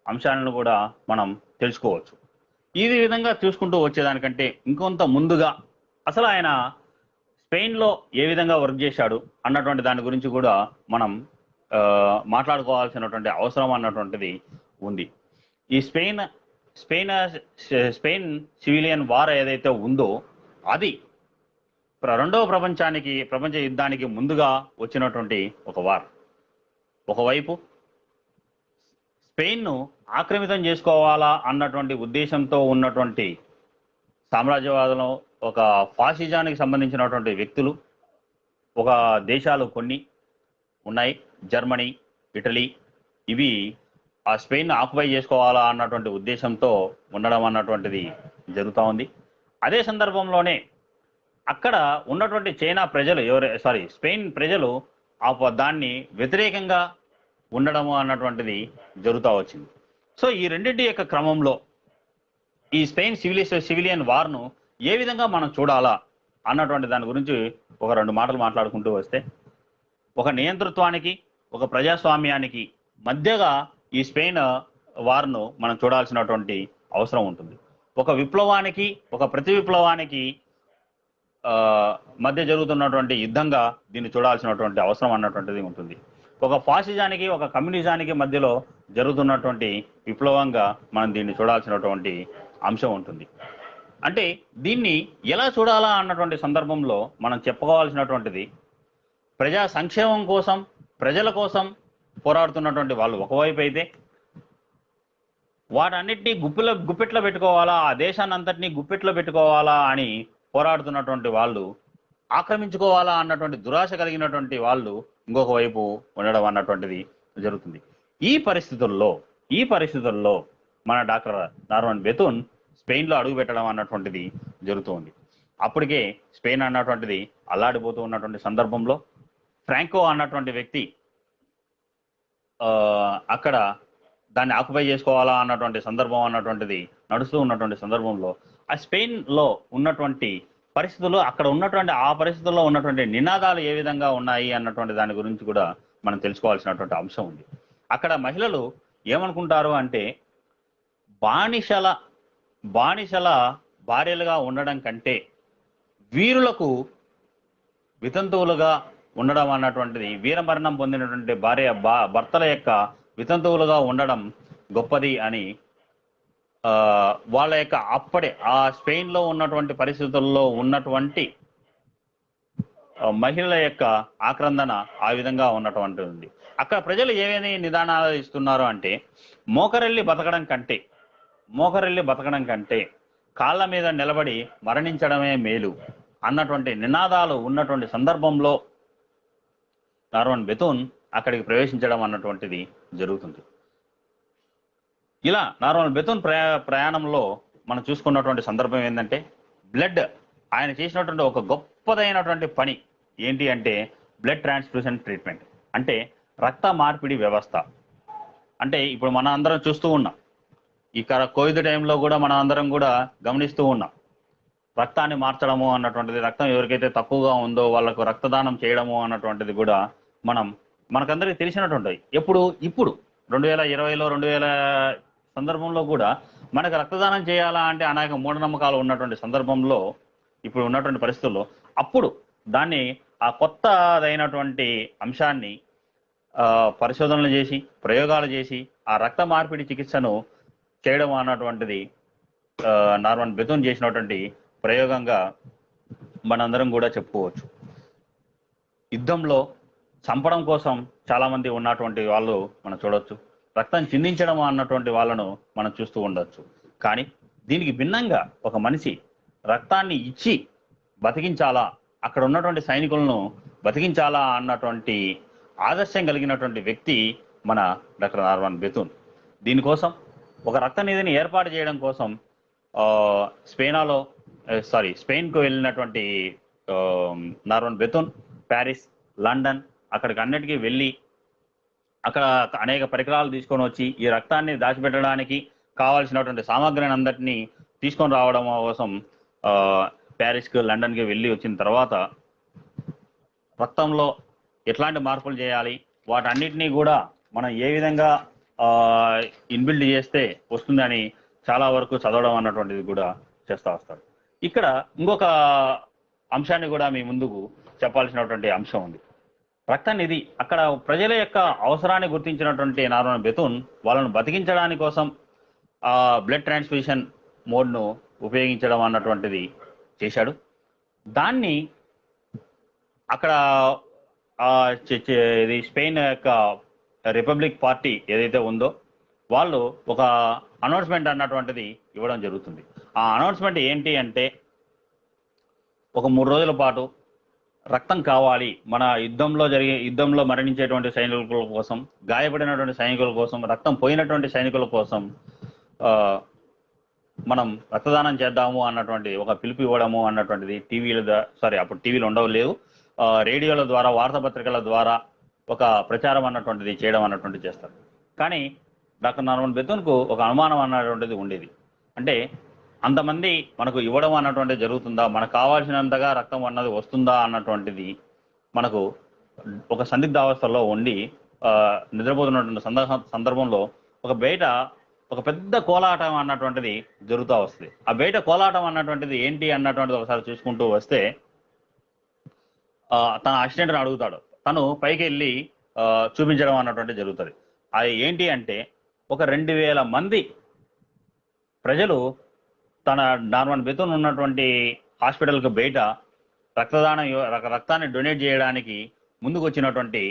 అంశాలను కూడా మనం తెలుసుకోవచ్చు. ఈ విధంగా చూసుకుంటూ వచ్చేదానికంటే ఇంకొంత ముందుగా అసలు ఆయన స్పెయిన్లో ఏ విధంగా వర్క్ చేశాడు అన్నటువంటి దాని గురించి కూడా మనం మాట్లాడుకోవాల్సినటువంటి అవసరం అన్నటువంటిది ఉంది. ఈ స్పెయిన్ సివిలియన్ వార్ ఏదైతే ఉందో అది రెండవ ప్రపంచ యుద్ధానికి ముందుగా వచ్చినటువంటి ఒక వార్. ఒకవైపు స్పెయిన్ను ఆక్రమితం చేసుకోవాలా అన్నటువంటి ఉద్దేశంతో ఉన్నటువంటి సామ్రాజ్యవాదులు, ఒక ఫాసిజానికి సంబంధించినటువంటి వ్యక్తులు, ఒక దేశాలు కొన్ని ఉన్నాయి, జర్మనీ, ఇటలీ, ఇవి ఆ స్పెయిన్ ఆక్యుపై చేసుకోవాలా అన్నటువంటి ఉద్దేశంతో ఉండడం అన్నటువంటిది జరుగుతూ ఉంది. అదే సందర్భంలోనే అక్కడ ఉన్నటువంటి చైనా ప్రజలు స్పెయిన్ ప్రజలు దాన్ని వ్యతిరేకంగా ఉండడము అన్నటువంటిది జరుగుతూ వచ్చింది. సో ఈ రెండింటి యొక్క క్రమంలో ఈ స్పెయిన్ సివిలియన్ వార్ను ఏ విధంగా మనం చూడాలా అన్నటువంటి దాని గురించి ఒక 2 మాటలు మాట్లాడుకుంటూ వస్తే, ఒక నియంతృత్వానికి ఒక ప్రజాస్వామ్యానికి మధ్యగా ఈ స్పెయిన్ వార్ను మనం చూడాల్సినటువంటి అవసరం ఉంటుంది. ఒక విప్లవానికి ఒక ప్రతి విప్లవానికి మధ్య జరుగుతున్నటువంటి యుద్ధంగా దీన్ని చూడాల్సినటువంటి అవసరం అన్నటువంటిది ఉంటుంది. ఒక ఫాసిజానికి ఒక కమ్యూనిజానికి మధ్యలో జరుగుతున్నటువంటి విప్లవంగా మనం దీన్ని చూడాల్సినటువంటి అంశం ఉంటుంది. అంటే దీన్ని ఎలా చూడాలా అన్నటువంటి సందర్భంలో మనం చెప్పుకోవాల్సినటువంటిది, ప్రజా సంక్షేమం కోసం ప్రజల కోసం పోరాడుతున్నటువంటి వాళ్ళు ఒకవైపు అయితే, వాటన్నిటినీ గుప్పెట్లో పెట్టుకోవాలా, ఆ దేశాన్ని అంతటినీ గుప్పెట్లో పెట్టుకోవాలా అని పోరాడుతున్నటువంటి వాళ్ళు, ఆక్రమించుకోవాలా అన్నటువంటి దురాశ కలిగినటువంటి వాళ్ళు ఇంకొక వైపు ఉండడం అన్నటువంటిది జరుగుతుంది. ఈ పరిస్థితుల్లో మన డాక్టర్ నార్మన్ బెతూన్ స్పెయిన్లో అడుగు పెట్టడం అన్నటువంటిది జరుగుతుంది. అప్పటికే స్పెయిన్ అన్నటువంటిది అల్లాడిపోతూ ఉన్నటువంటి సందర్భంలో ఫ్రాంకో అన్నటువంటి వ్యక్తి అక్కడ దాన్ని ఆక్యుపై చేసుకోవాలా అన్నటువంటి సందర్భం అన్నటువంటిది నడుస్తూ ఉన్నటువంటి సందర్భంలో ఆ స్పెయిన్లో ఉన్నటువంటి పరిస్థితుల్లో అక్కడ ఉన్నటువంటి ఆ పరిస్థితుల్లో ఉన్నటువంటి నినాదాలు ఏ విధంగా ఉన్నాయి అన్నటువంటి దాని గురించి కూడా మనం తెలుసుకోవాల్సినటువంటి అంశం ఉంది. అక్కడ మహిళలు ఏమనుకుంటారు అంటే, బానిసల భార్యలుగా ఉండడం కంటే వీరులకు వితంతువులుగా ఉండడం అన్నటువంటిది, వీరమరణం పొందినటువంటి భర్తల యొక్క వితంతువులుగా ఉండడం గొప్పది అని వాళ్ళ యొక్క అప్పుడే ఆ స్పెయిన్లో ఉన్నటువంటి పరిస్థితుల్లో ఉన్నటువంటి మహిళల యొక్క ఆక్రందన ఆ విధంగా ఉన్నటువంటి ఉంది. అక్కడ ప్రజలు ఏమేమి నిదానాలు ఇస్తున్నారు అంటే, మోకరెళ్ళి బతకడం కంటే కాళ్ళ మీద నిలబడి మరణించడమే మేలు అన్నటువంటి నినాదాలు ఉన్నటువంటి సందర్భంలో నార్మన్ బెతూన్ అక్కడికి ప్రవేశించడం అన్నటువంటిది జరుగుతుంది. ఇలా నార్మన్ బెతూన్ ప్రయాణంలో మనం చూసుకున్నటువంటి సందర్భం ఏంటంటే, ఆయన చేసినటువంటి ఒక గొప్పదైనటువంటి పని ఏంటి అంటే బ్లడ్ ట్రాన్స్ఫ్యూషన్ ట్రీట్మెంట్, అంటే రక్త మార్పిడి వ్యవస్థ. అంటే ఇప్పుడు మనం అందరం చూస్తూ ఉన్నాం, ఇక్కడ కోవిడ్ టైంలో కూడా మనం అందరం కూడా గమనిస్తూ ఉన్నాం, రక్తాన్ని మార్చడము అన్నటువంటిది, రక్తం ఎవరికైతే తక్కువగా ఉందో వాళ్ళకు రక్తదానం చేయడము అన్నటువంటిది కూడా మనకందరికీ తెలిసినటువంటి ఇప్పుడు 2020లో 2000 సందర్భంలో కూడా మనకు రక్తదానం చేయాలా అంటే అనేక మూఢనమ్మకాలు ఉన్నటువంటి సందర్భంలో, ఇప్పుడు ఉన్నటువంటి పరిస్థితుల్లో అప్పుడు దాన్ని ఆ కొత్తదైనటువంటి అంశాన్ని పరిశోధనలు చేసి ప్రయోగాలు చేసి ఆ రక్త మార్పిడి చికిత్సను చేయడం అన్నటువంటిది నార్మన్ బెతూన్ చేసినటువంటి ప్రయోగంగా మనందరం కూడా చెప్పుకోవచ్చు. యుద్ధంలో చంపడం కోసం చాలా మంది ఉన్నటువంటి వాళ్ళు మనం చూడవచ్చు, రక్తం చిందించడం అన్నటువంటి వాళ్ళను మనం చూస్తూ ఉండొచ్చు. కానీ దీనికి భిన్నంగా ఒక మనిషి రక్తాన్ని ఇచ్చి బతికించాలా, అక్కడ ఉన్నటువంటి సైనికులను బతికించాలా అన్నటువంటి ఆదర్శం కలిగినటువంటి వ్యక్తి మన డాక్టర్ నార్మన్ బెతూన్. దీనికోసం ఒక రక్త నిధిని ఏర్పాటు చేయడం కోసం స్పెయిన్కు వెళ్ళినటువంటి నార్మన్ బెతూన్ ప్యారిస్, లండన్ అక్కడికి అన్నిటికీ వెళ్ళి అక్కడ అనేక పరికరాలు తీసుకొని వచ్చి ఈ రక్తాన్ని దాచిపెట్టడానికి కావాల్సినటువంటి సామాగ్రిని అందరినీ తీసుకొని రావడం కోసం ప్యారిస్కి, లండన్కి వెళ్ళి వచ్చిన తర్వాత రక్తంలో ఎట్లాంటి మార్పులు చేయాలి, వాటన్నిటినీ కూడా మనం ఏ విధంగా ఇన్బిల్డ్ చేస్తే వస్తుందని చాలా వరకు చదవడం అన్నటువంటిది కూడా చేస్తూ వస్తాడు. ఇక్కడ ఇంకొక అంశాన్ని కూడా మీ ముందుకు చెప్పాల్సినటువంటి అంశం ఉంది. రక్త నిధి, అక్కడ ప్రజల యొక్క అవసరాన్ని గుర్తించినటువంటి నార్మన్ బెతూన్ వాళ్ళను బతికించడానికి కోసం బ్లడ్ ట్రాన్స్ఫ్యూషన్ మోడ్ను ఉపయోగించడం అన్నటువంటిది చేశాడు. దాన్ని అక్కడ ఇది స్పెయిన్ యొక్క రిపబ్లిక్ పార్టీ ఏదైతే ఉందో వాళ్ళు ఒక అనౌన్స్మెంట్ అన్నటువంటిది ఇవ్వడం జరుగుతుంది. ఆ అనౌన్స్మెంట్ ఏంటి అంటే, ఒక 3 రోజుల పాటు రక్తం కావాలి, మన యుద్ధంలో మరణించేటువంటి సైనికుల కోసం, గాయపడినటువంటి సైనికుల కోసం, రక్తం పోయినటువంటి సైనికుల కోసం మనం రక్తదానం చేద్దాము అన్నటువంటి ఒక పిలుపు ఇవ్వడము అన్నటువంటిది అప్పుడు టీవీలు ఉండవు రేడియోల ద్వారా వార్తాపత్రికల ద్వారా ఒక ప్రచారం అన్నటువంటిది చేయడం అన్నటువంటిది చేస్తారు. కానీ డాక్టర్ నార్మన్ బెథూన్కు ఒక అనుమానం అన్నటువంటిది ఉండేది. అంటే అంతమంది మనకు ఇవ్వడం అన్నటువంటిది జరుగుతుందా, మనకు కావాల్సినంతగా రక్తం అన్నది వస్తుందా అన్నటువంటిది మనకు ఒక సందిగ్ధావస్థలో ఉండి నిద్రపోతున్నటువంటి సందర్భంలో బయట ఒక పెద్ద కోలాటం అన్నటువంటిది జరుగుతూ వస్తుంది. ఆ బయట కోలాటం అన్నటువంటిది ఏంటి అన్నటువంటిది ఒకసారి చూసుకుంటూ వస్తే తన అసిస్టెంట్ని అడుగుతాడు. తను పైకి వెళ్ళి చూపించడం అన్నటువంటిది జరుగుతుంది. అది ఏంటి అంటే ఒక 2000 మంది ప్రజలు తన నార్మన్ బెథూన్ ఉన్నటువంటి హాస్పిటల్కి బయట రక్తాన్ని డొనేట్ చేయడానికి ముందుకు వచ్చినటువంటి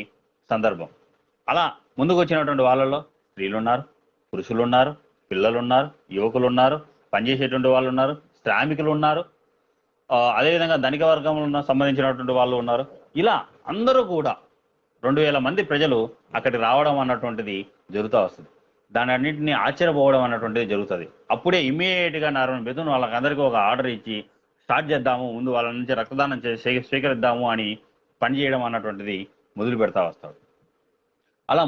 సందర్భం. అలా ముందుకు వచ్చినటువంటి వాళ్ళలో స్త్రీలు ఉన్నారు, పురుషులు ఉన్నారు, పిల్లలు ఉన్నారు, యువకులు ఉన్నారు, పనిచేసేటువంటి వాళ్ళు ఉన్నారు, శ్రామికులు ఉన్నారు, అదేవిధంగా ధనిక వర్గంలో సంబంధించినటువంటి వాళ్ళు ఉన్నారు. ఇలా అందరూ కూడా 2000 మంది ప్రజలు అక్కడికి రావడం అన్నటువంటిది జరుగుతూ వస్తుంది. దాని అన్నింటినీ ఆశ్చర్యపోవడం అన్నటువంటిది జరుగుతుంది. అప్పుడే ఇమ్మీడియట్గా నార్మన్ బెథూన్ వాళ్ళకందరికీ ఒక ఆర్డర్ ఇచ్చి స్టార్ట్ చేద్దాము, ముందు వాళ్ళ నుంచి రక్తదానం స్వీకరిద్దాము అని పనిచేయడం అన్నటువంటిది మొదలు పెడతా వస్తాడు. అలా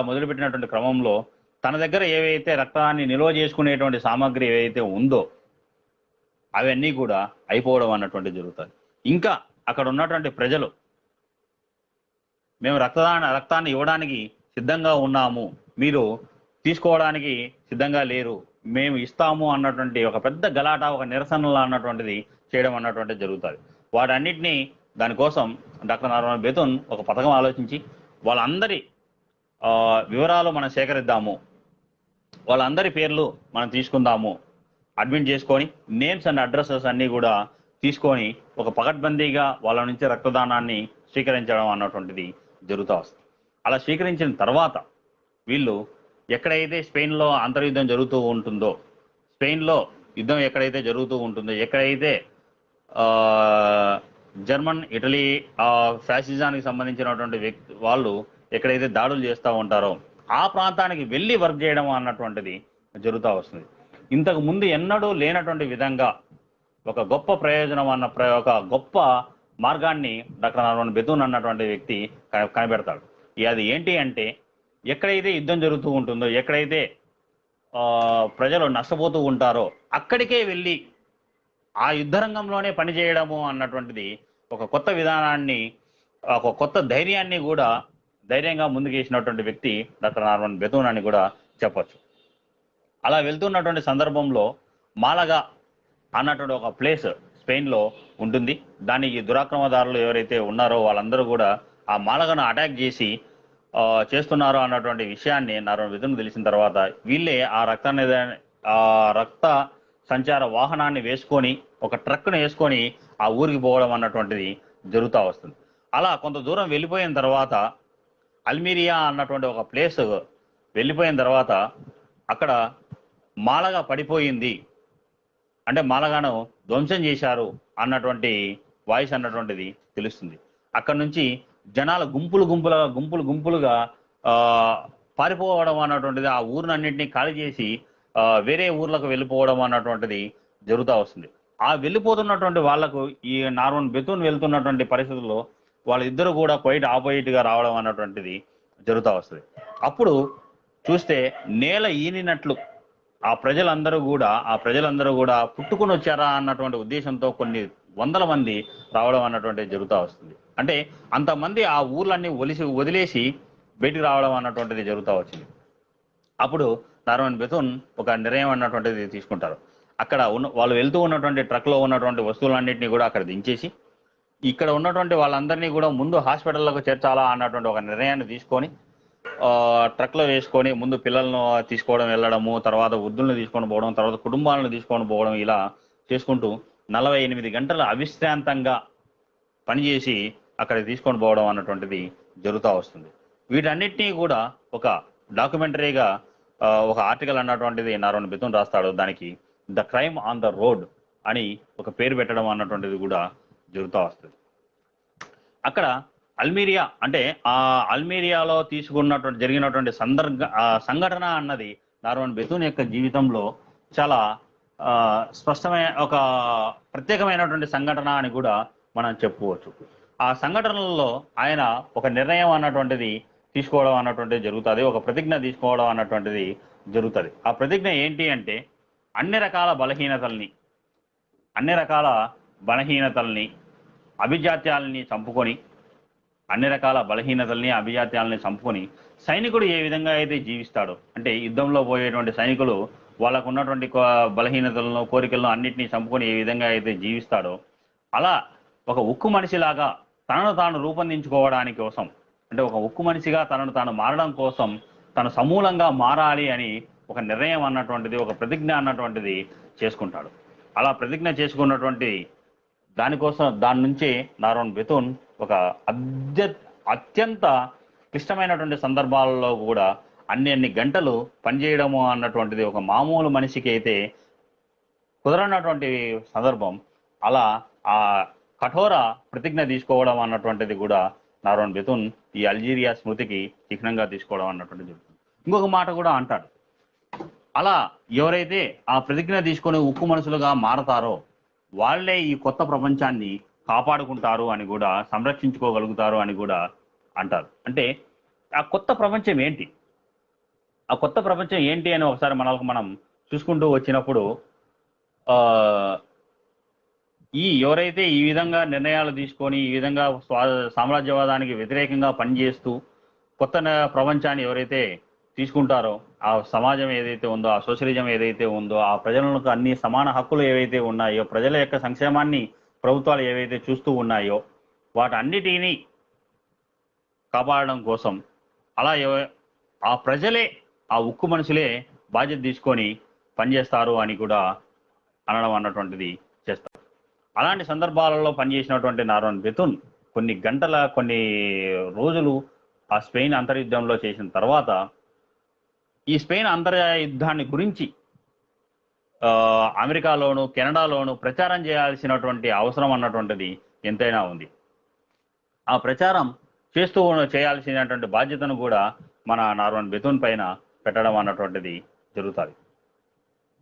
మొదలుపెట్టినటువంటి క్రమంలో తన దగ్గర ఏవైతే రక్తాన్ని నిల్వ చేసుకునేటువంటి సామాగ్రి ఏవైతే ఉందో అవన్నీ కూడా అయిపోవడం అన్నటువంటి జరుగుతుంది. ఇంకా అక్కడ ఉన్నటువంటి ప్రజలు మేము రక్తాన్ని ఇవ్వడానికి సిద్ధంగా ఉన్నాము, మీరు తీసుకోవడానికి సిద్ధంగా లేరు, మేము ఇస్తాము అన్నటువంటి ఒక పెద్ద గలాట, ఒక నిరసనలు అన్నటువంటిది చేయడం అన్నటువంటిది జరుగుతుంది. వాటన్నిటినీ దానికోసం డాక్టర్ నార్మన్ బెథూన్ ఒక పథకం ఆలోచించి వాళ్ళందరి వివరాలు మనం సేకరిద్దాము, వాళ్ళందరి పేర్లు మనం తీసుకుందాము, అడ్మిట్ చేసుకొని నేమ్స్ అండ్ అడ్రసెస్ అన్నీ కూడా తీసుకొని ఒక పకడ్బందీగా వాళ్ళ నుంచి రక్తదానాన్ని స్వీకరించడం అన్నటువంటిది జరుగుతూ వస్తుంది. అలా స్వీకరించిన తర్వాత వీళ్ళు ఎక్కడైతే స్పెయిన్లో అంతర్యుద్ధం జరుగుతూ ఉంటుందో, స్పెయిన్లో యుద్ధం ఎక్కడైతే జరుగుతూ ఉంటుందో, ఎక్కడైతే జర్మన్, ఇటలీ ఫ్యాసిజానికి సంబంధించినటువంటి వాళ్ళు ఎక్కడైతే దాడులు చేస్తూ ఉంటారో ఆ ప్రాంతానికి వెళ్ళి వర్క్ చేయడం అన్నటువంటిది జరుగుతూ వస్తుంది. ఇంతకు ముందు ఎన్నడూ లేనటువంటి విధంగా ఒక గొప్ప ప్రయోజనం ఒక గొప్ప మార్గాన్ని డాక్టర్ నార్మన్ బెథూన్ అన్నటువంటి వ్యక్తి కనిపెడతాడు. అది ఏంటి అంటే ఎక్కడైతే యుద్ధం జరుగుతూ ఉంటుందో, ఎక్కడైతే ప్రజలు నష్టపోతూ ఉంటారో అక్కడికే వెళ్ళి ఆ యుద్ధ రంగంలోనే పనిచేయడము అన్నటువంటిది ఒక కొత్త విధానాన్ని, ఒక కొత్త ధైర్యాన్ని కూడా ధైర్యంగా ముందుకేసినటువంటి వ్యక్తి డాక్టర్ నార్మన్ బెథూన్ అని కూడా చెప్పచ్చు. అలా వెళ్తున్నటువంటి సందర్భంలో మాలగా అన్నటువంటి ఒక ప్లేస్ స్పెయిన్లో ఉంటుంది. దానికి దురాక్రమదారులు ఎవరైతే ఉన్నారో వాళ్ళందరూ కూడా ఆ మాలగాను అటాక్ చేసి చేస్తున్నారు అన్నటువంటి విషయాన్ని నార్మన్ బెథూన్ తెలిసిన తర్వాత వీళ్ళే ఆ రక్త సంచార వాహనాన్ని వేసుకొని, ఒక ట్రక్ను వేసుకొని ఆ ఊరికి పోవడం అన్నటువంటిది జరుగుతూ వస్తుంది. అలా కొంత దూరం వెళ్ళిపోయిన తర్వాత అల్మీరియా అన్నటువంటి ఒక ప్లేస్ వెళ్ళిపోయిన తర్వాత అక్కడ మాలగా పడిపోయింది, అంటే మాలగాను ధ్వంసం చేశారు అన్నటువంటి వాయిస్ అన్నటువంటిది తెలుస్తుంది. అక్కడ నుంచి జనాలు గుంపులుగా పారిపోవడం అన్నటువంటిది, ఆ ఊరినన్నింటినీ ఖాళీ చేసి వేరే ఊర్లకు వెళ్ళిపోవడం అన్నటువంటిది జరుగుతూ వస్తుంది. ఆ వెళ్ళిపోతున్నటువంటి వాళ్లకు ఈ నార్మన్ బెథూన్ వెళ్తున్నటువంటి పరిస్థితుల్లో వాళ్ళిద్దరూ కూడా క్వైట్ ఆపోజిట్గా రావడం అన్నటువంటిది జరుగుతూ వస్తుంది. అప్పుడు చూస్తే నేల ఈనినట్లు ఆ ప్రజలందరూ కూడా పుట్టుకుని వచ్చారా అన్నటువంటి ఉద్దేశంతో కొన్ని వందల మంది రావడం అన్నటువంటిది జరుగుతూ వస్తుంది. అంటే అంతమంది ఆ ఊర్లన్నీ వదిలేసి బయటికి రావడం అన్నటువంటిది జరుగుతూ వచ్చింది. అప్పుడు నార్మన్ బెథూన్ ఒక నిర్ణయం అన్నటువంటిది తీసుకుంటారు. అక్కడ వాళ్ళు వెళ్తూ ఉన్నటువంటి ట్రక్లో ఉన్నటువంటి వస్తువులన్నింటినీ కూడా అక్కడ దించేసి ఇక్కడ ఉన్నటువంటి వాళ్ళందరినీ కూడా ముందు హాస్పిటల్లోకి చేర్చాలా అన్నటువంటి ఒక నిర్ణయాన్ని తీసుకొని ట్రక్లో వేసుకొని ముందు పిల్లలను తీసుకోవడం వెళ్ళడము, తర్వాత వృద్ధులను తీసుకొని పోవడం, తర్వాత కుటుంబాలను తీసుకొని పోవడం, ఇలా చేసుకుంటూ 48 గంటల అవిశ్రాంతంగా పనిచేసి అక్కడికి తీసుకొని పోవడం అన్నటువంటిది జరుగుతూ వస్తుంది. వీటన్నిటినీ కూడా ఒక డాక్యుమెంటరీగా ఒక ఆర్టికల్ అన్నటువంటిది నార్మన్ బెథూన్ రాస్తాడు. దానికి the crime on the road అని ఒక పేరు పెట్టడం అన్నటువంటిది కూడా జరుగుతూ వస్తుంది. అక్కడ అల్మీరియా, అంటే ఆ అల్మీరియాలో జరిగినటువంటి సంఘటన అన్నది నార్మన్ బెతూన్ యొక్క జీవితంలో చాలా స్పష్టమైన ఒక ప్రత్యేకమైనటువంటి సంఘటన అని కూడా మనం చెప్పుకోవచ్చు. ఆ సంఘటనలలో ఆయన ఒక నిర్ణయం అన్నటువంటిది తీసుకోవడం అన్నటువంటిది జరుగుతుంది, ఒక ప్రతిజ్ఞ తీసుకోవడం అన్నటువంటిది జరుగుతుంది. ఆ ప్రతిజ్ఞ ఏంటి అంటే అన్ని రకాల బలహీనతల్ని అభిజాత్యాలని చంపుకొని చంపుకొని సైనికుడు ఏ విధంగా అయితే జీవిస్తాడో, అంటే యుద్ధంలో పోయేటువంటి సైనికులు వాళ్ళకు ఉన్నటువంటి బలహీనతలను కోరికలను అన్నింటినీ చంపుకొని ఏ విధంగా అయితే జీవిస్తాడో, అలా ఒక ఉక్కు మనిషిలాగా తనను తాను రూపొందించుకోవడానికి కోసం, అంటే ఒక ఉక్కు మనిషిగా తనను తాను మారడం కోసం తను సమూలంగా మారాలి అని ఒక నిర్ణయం అన్నటువంటిది, ఒక ప్రతిజ్ఞ అన్నటువంటిది చేసుకుంటాడు. అలా ప్రతిజ్ఞ చేసుకున్నటువంటి దాని నుంచే నార్మన్ బెతూన్ ఒక అత్యంత క్లిష్టమైనటువంటి సందర్భాలలో కూడా అన్ని గంటలు పనిచేయడము అన్నటువంటిది ఒక మామూలు మనిషికి అయితే కుదరనటువంటి సందర్భం. అలా ఆ కఠోర ప్రతిజ్ఞ తీసుకోవడం అన్నటువంటిది కూడా నార్మన్ బెతూన్ ఈ అల్జీరియా స్మృతికి చిహ్నంగా తీసుకోవడం అన్నటువంటిది జరుగుతుంది. ఇంకొక మాట కూడా అంటాడు, అలా ఎవరైతే ఆ ప్రతిజ్ఞ తీసుకొని ఉక్కు మనసులుగా మారతారో వాళ్లే ఈ కొత్త ప్రపంచాన్ని కాపాడుకుంటారు అని కూడా, సంరక్షించుకోగలుగుతారు అని కూడా అంటారు. అంటే ఆ కొత్త ప్రపంచం ఏంటి, ఆ కొత్త ప్రపంచం ఏంటి అని ఒకసారి మనం చూసుకుంటూ వచ్చినప్పుడు, ఎవరైతే ఈ విధంగా నిర్ణయాలు తీసుకొని ఈ విధంగా సామ్రాజ్యవాదానికి వ్యతిరేకంగా పనిచేస్తూ కొత్త ప్రపంచాన్ని ఎవరైతే తీసుకుంటారో, ఆ సమాజం ఏదైతే ఉందో, ఆ సోషలిజం ఏదైతే ఉందో, ఆ ప్రజలకు అన్ని సమాన హక్కులు ఏవైతే ఉన్నాయో, ప్రజల యొక్క సంక్షేమాన్ని ప్రభుత్వాలు ఏవైతే చూస్తూ ఉన్నాయో వాటన్నిటినీ కాపాడడం కోసం అలా ఆ ప్రజలే, ఆ ఉక్కు మనుషులే బాధ్యత తీసుకొని పనిచేస్తారు అని కూడా అనడం అన్నటువంటిది చేస్తారు. అలాంటి సందర్భాలలో పనిచేసినటువంటి నార్మన్ బెతూన్ కొన్ని రోజులు ఆ స్పెయిన్ అంతర్యుద్ధంలో చేసిన తర్వాత ఈ స్పెయిన్ అంతర్యుద్ధాన్ని గురించి అమెరికాలోను కెనడాలోను ప్రచారం చేయాల్సినటువంటి అవసరం అన్నటువంటిది ఎంతైనా ఉంది. ఆ ప్రచారం చేయాల్సినటువంటి బాధ్యతను కూడా మన నార్మన్ బెతూన్ పైన పెట్టడం అన్నటువంటిది జరుగుతుంది.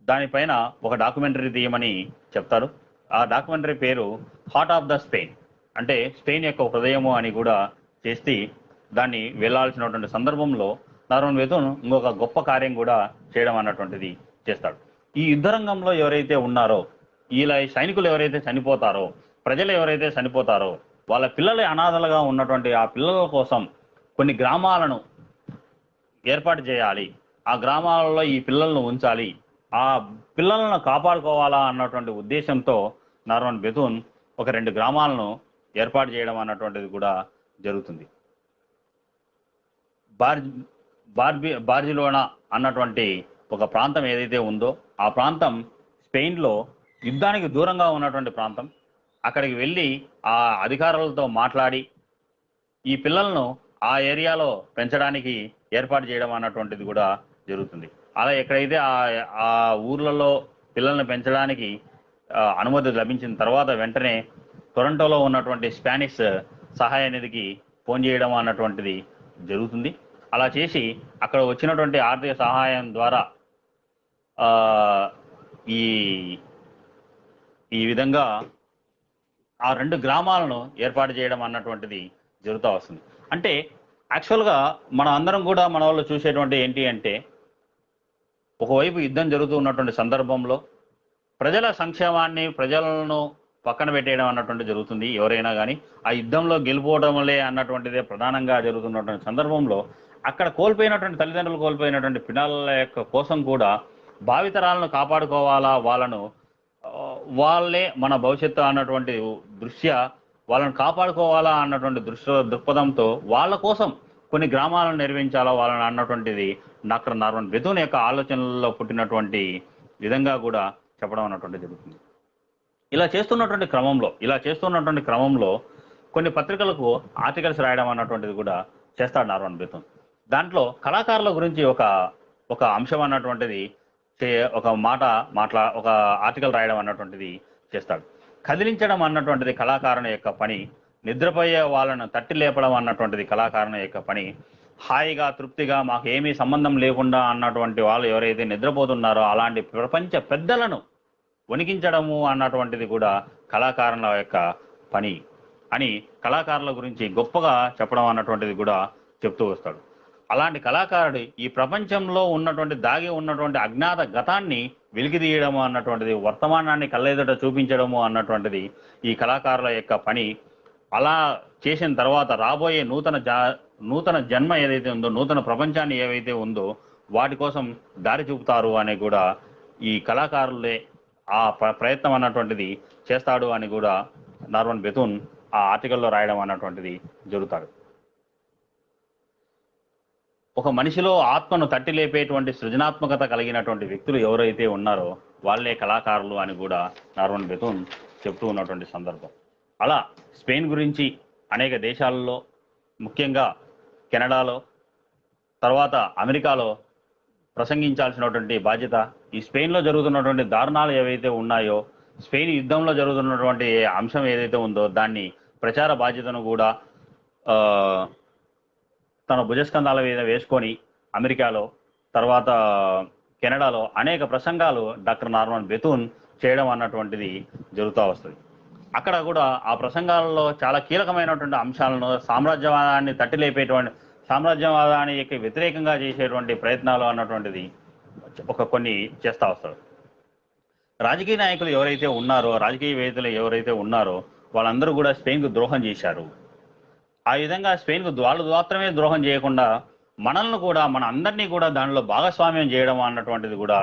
దానిపైన ఒక డాక్యుమెంటరీ తీయమని చెప్తారు. ఆ డాక్యుమెంటరీ పేరు హార్ట్ ఆఫ్ ద స్పెయిన్, అంటే స్పెయిన్ యొక్క హృదయము అని కూడా చేసి దాన్ని వెళ్లాల్సినటువంటి సందర్భంలో నార్మన్ బెతూన్ ఇంకొక గొప్ప కార్యం కూడా చేయడం అన్నటువంటిది చేస్తాడు. ఈ యుద్ధ రంగంలో ఎవరైతే ఉన్నారో, ఈ సైనికులు ఎవరైతే చనిపోతారో, ప్రజలు ఎవరైతే చనిపోతారో వాళ్ళ పిల్లలు అనాథలుగా ఉన్నటువంటి ఆ పిల్లల కోసం కొన్ని గ్రామాలను ఏర్పాటు చేయాలి, ఆ గ్రామాలలో ఈ పిల్లలను ఉంచాలి, ఆ పిల్లలను కాపాడుకోవాలా అన్నటువంటి ఉద్దేశంతో నార్మన్ బెతూన్ ఒక 2 గ్రామాలను ఏర్పాటు చేయడం అన్నటువంటిది కూడా జరుగుతుంది. బార్జిలోనా అన్నటువంటి ఒక ప్రాంతం ఏదైతే ఉందో ఆ ప్రాంతం స్పెయిన్లో యుద్ధానికి దూరంగా ఉన్నటువంటి ప్రాంతం. అక్కడికి వెళ్ళి ఆ అధికారులతో మాట్లాడి ఈ పిల్లలను ఆ ఏరియాలో పెంచడానికి ఏర్పాటు చేయడం అన్నటువంటిది కూడా జరుగుతుంది. అలా ఎక్కడైతే ఆ ఊర్లలో పిల్లల్ని పెంచడానికి అనుమతి లభించిన తర్వాత వెంటనే టొరంటోలో ఉన్నటువంటి స్పానిష్ సహాయ నిధికి ఫోన్ చేయడం అన్నటువంటిది జరుగుతుంది. అలా చేసి అక్కడ వచ్చినటువంటి ఆర్థిక సహాయం ద్వారా ఈ విధంగా ఆ 2 గ్రామాలను ఏర్పాటు చేయడం అన్నటువంటిది జరుగుతూ వస్తుంది. అంటే యాక్చువల్గా మన అందరం కూడా మన వాళ్ళు చూసేటువంటి ఏంటి అంటే, ఒకవైపు యుద్ధం జరుగుతూ ఉన్నటువంటి సందర్భంలో ప్రజల సంక్షేమాన్ని, ప్రజలను పక్కన పెట్టేయడం అన్నటువంటి జరుగుతుంది. ఎవరైనా కానీ ఆ యుద్ధంలో గెలుపోవడంలే అన్నటువంటిదే ప్రధానంగా జరుగుతున్నటువంటి సందర్భంలో అక్కడ కోల్పోయినటువంటి తల్లిదండ్రులు కోల్పోయినటువంటి పిల్లల యొక్క కోసం కూడా భావితరాలను కాపాడుకోవాలా, వాళ్ళే మన భవిష్యత్తు అన్నటువంటి దృష్ట్యా వాళ్ళని కాపాడుకోవాలా అన్నటువంటి దృక్పథంతో వాళ్ళ కోసం కొన్ని గ్రామాలను నిర్మించాలా వాళ్ళని అన్నటువంటిది డాక్టర్ నార్మన్ బెతూన్ యొక్క ఆలోచనల్లో పుట్టినటువంటి విధంగా కూడా చెప్పడం అన్నటువంటి జరుగుతుంది. ఇలా చేస్తున్నటువంటి క్రమంలో కొన్ని పత్రికలకు ఆర్టికల్స్ రాయడం అన్నటువంటిది కూడా చేస్తాడు నార్మన్ బెతూన్. దాంట్లో కళాకారుల గురించి ఒక అంశం అన్నటువంటిది ఒక ఆర్టికల్ రాయడం అన్నటువంటిది చేస్తాడు. కదిలించడం అన్నటువంటిది కళాకారుని యొక్క పని, నిద్రపోయే వాళ్ళను తట్టి లేపడం అన్నటువంటిది కళాకారుని యొక్క పని, హాయిగా తృప్తిగా మాకు ఏమీ సంబంధం లేకుండా అన్నటువంటి వాళ్ళు ఎవరైతే నిద్రపోతున్నారో అలాంటి ప్రపంచ పెద్దలను వణికించడము అన్నటువంటిది కూడా కళాకారుల యొక్క పని అని కళాకారుల గురించి గొప్పగా చెప్పడం అన్నటువంటిది కూడా చెప్తూ వస్తాడు. అలాంటి కళాకారుడు ఈ ప్రపంచంలో ఉన్నటువంటి దాగి ఉన్నటువంటి అజ్ఞాత గతాన్ని వెలికితీయడము అన్నటువంటిది, వర్తమానాన్ని కళ్ళెదుట చూపించడము అన్నటువంటిది ఈ కళాకారుల యొక్క పని. అలా చేసిన తర్వాత రాబోయే నూతన జన్మ ఏదైతే ఉందో, నూతన ప్రపంచాన్ని ఏవైతే ఉందో వాటి కోసం దారి చూపుతారు అని కూడా ఈ కళాకారులే ఆ ప్రయత్నం అన్నటువంటిది చేస్తాడు అని కూడా నార్మన్ బెథూన్ ఆ ఆర్టికల్లో రాయడం అన్నటువంటిది జరుగుతాడు. ఒక మనిషిలో ఆత్మను తట్టి లేపేటువంటి సృజనాత్మకత కలిగినటువంటి వ్యక్తులు ఎవరైతే ఉన్నారో వాళ్ళే కళాకారులు అని కూడా నార్మన్ బెథూన్ చెప్తూ ఉన్నటువంటి సందర్భం. అలా స్పెయిన్ గురించి అనేక దేశాలలో, ముఖ్యంగా కెనడాలో, తర్వాత అమెరికాలో ప్రసంగించాల్సినటువంటి బాధ్యత, ఈ స్పెయిన్లో జరుగుతున్నటువంటి దారుణాలు ఏవైతే ఉన్నాయో, స్పెయిన్ యుద్ధంలో జరుగుతున్నటువంటి అంశం ఏదైతే ఉందో దాన్ని ప్రచార బాధ్యతను కూడా తన భుజస్కంధాల మీద వేసుకొని అమెరికాలో, తర్వాత కెనడాలో అనేక ప్రసంగాలు డాక్టర్ నార్మన్ బెథూన్ చేయడం అన్నటువంటిది జరుగుతూ వస్తుంది. అక్కడ కూడా ఆ ప్రసంగాలలో చాలా కీలకమైనటువంటి అంశాలను, సామ్రాజ్యవాదాన్ని తట్టిలేపేటువంటి, సామ్రాజ్యవాదానికి వ్యతిరేకంగా చేసేటువంటి ప్రయత్నాలు అన్నటువంటిది కొన్ని చేస్తూ వస్తారు. రాజకీయ నాయకులు ఎవరైతే ఉన్నారో, రాజకీయవేత్తలు ఎవరైతే ఉన్నారో వాళ్ళందరూ కూడా స్పెయిన్కు ద్రోహం చేశారు. ఆ విధంగా స్పెయిన్కు వాళ్ళు మాత్రమే ద్రోహం చేయకుండా మనల్ని కూడా, మన అందరినీ కూడా దానిలో భాగస్వామ్యం చేయడం అన్నటువంటిది కూడా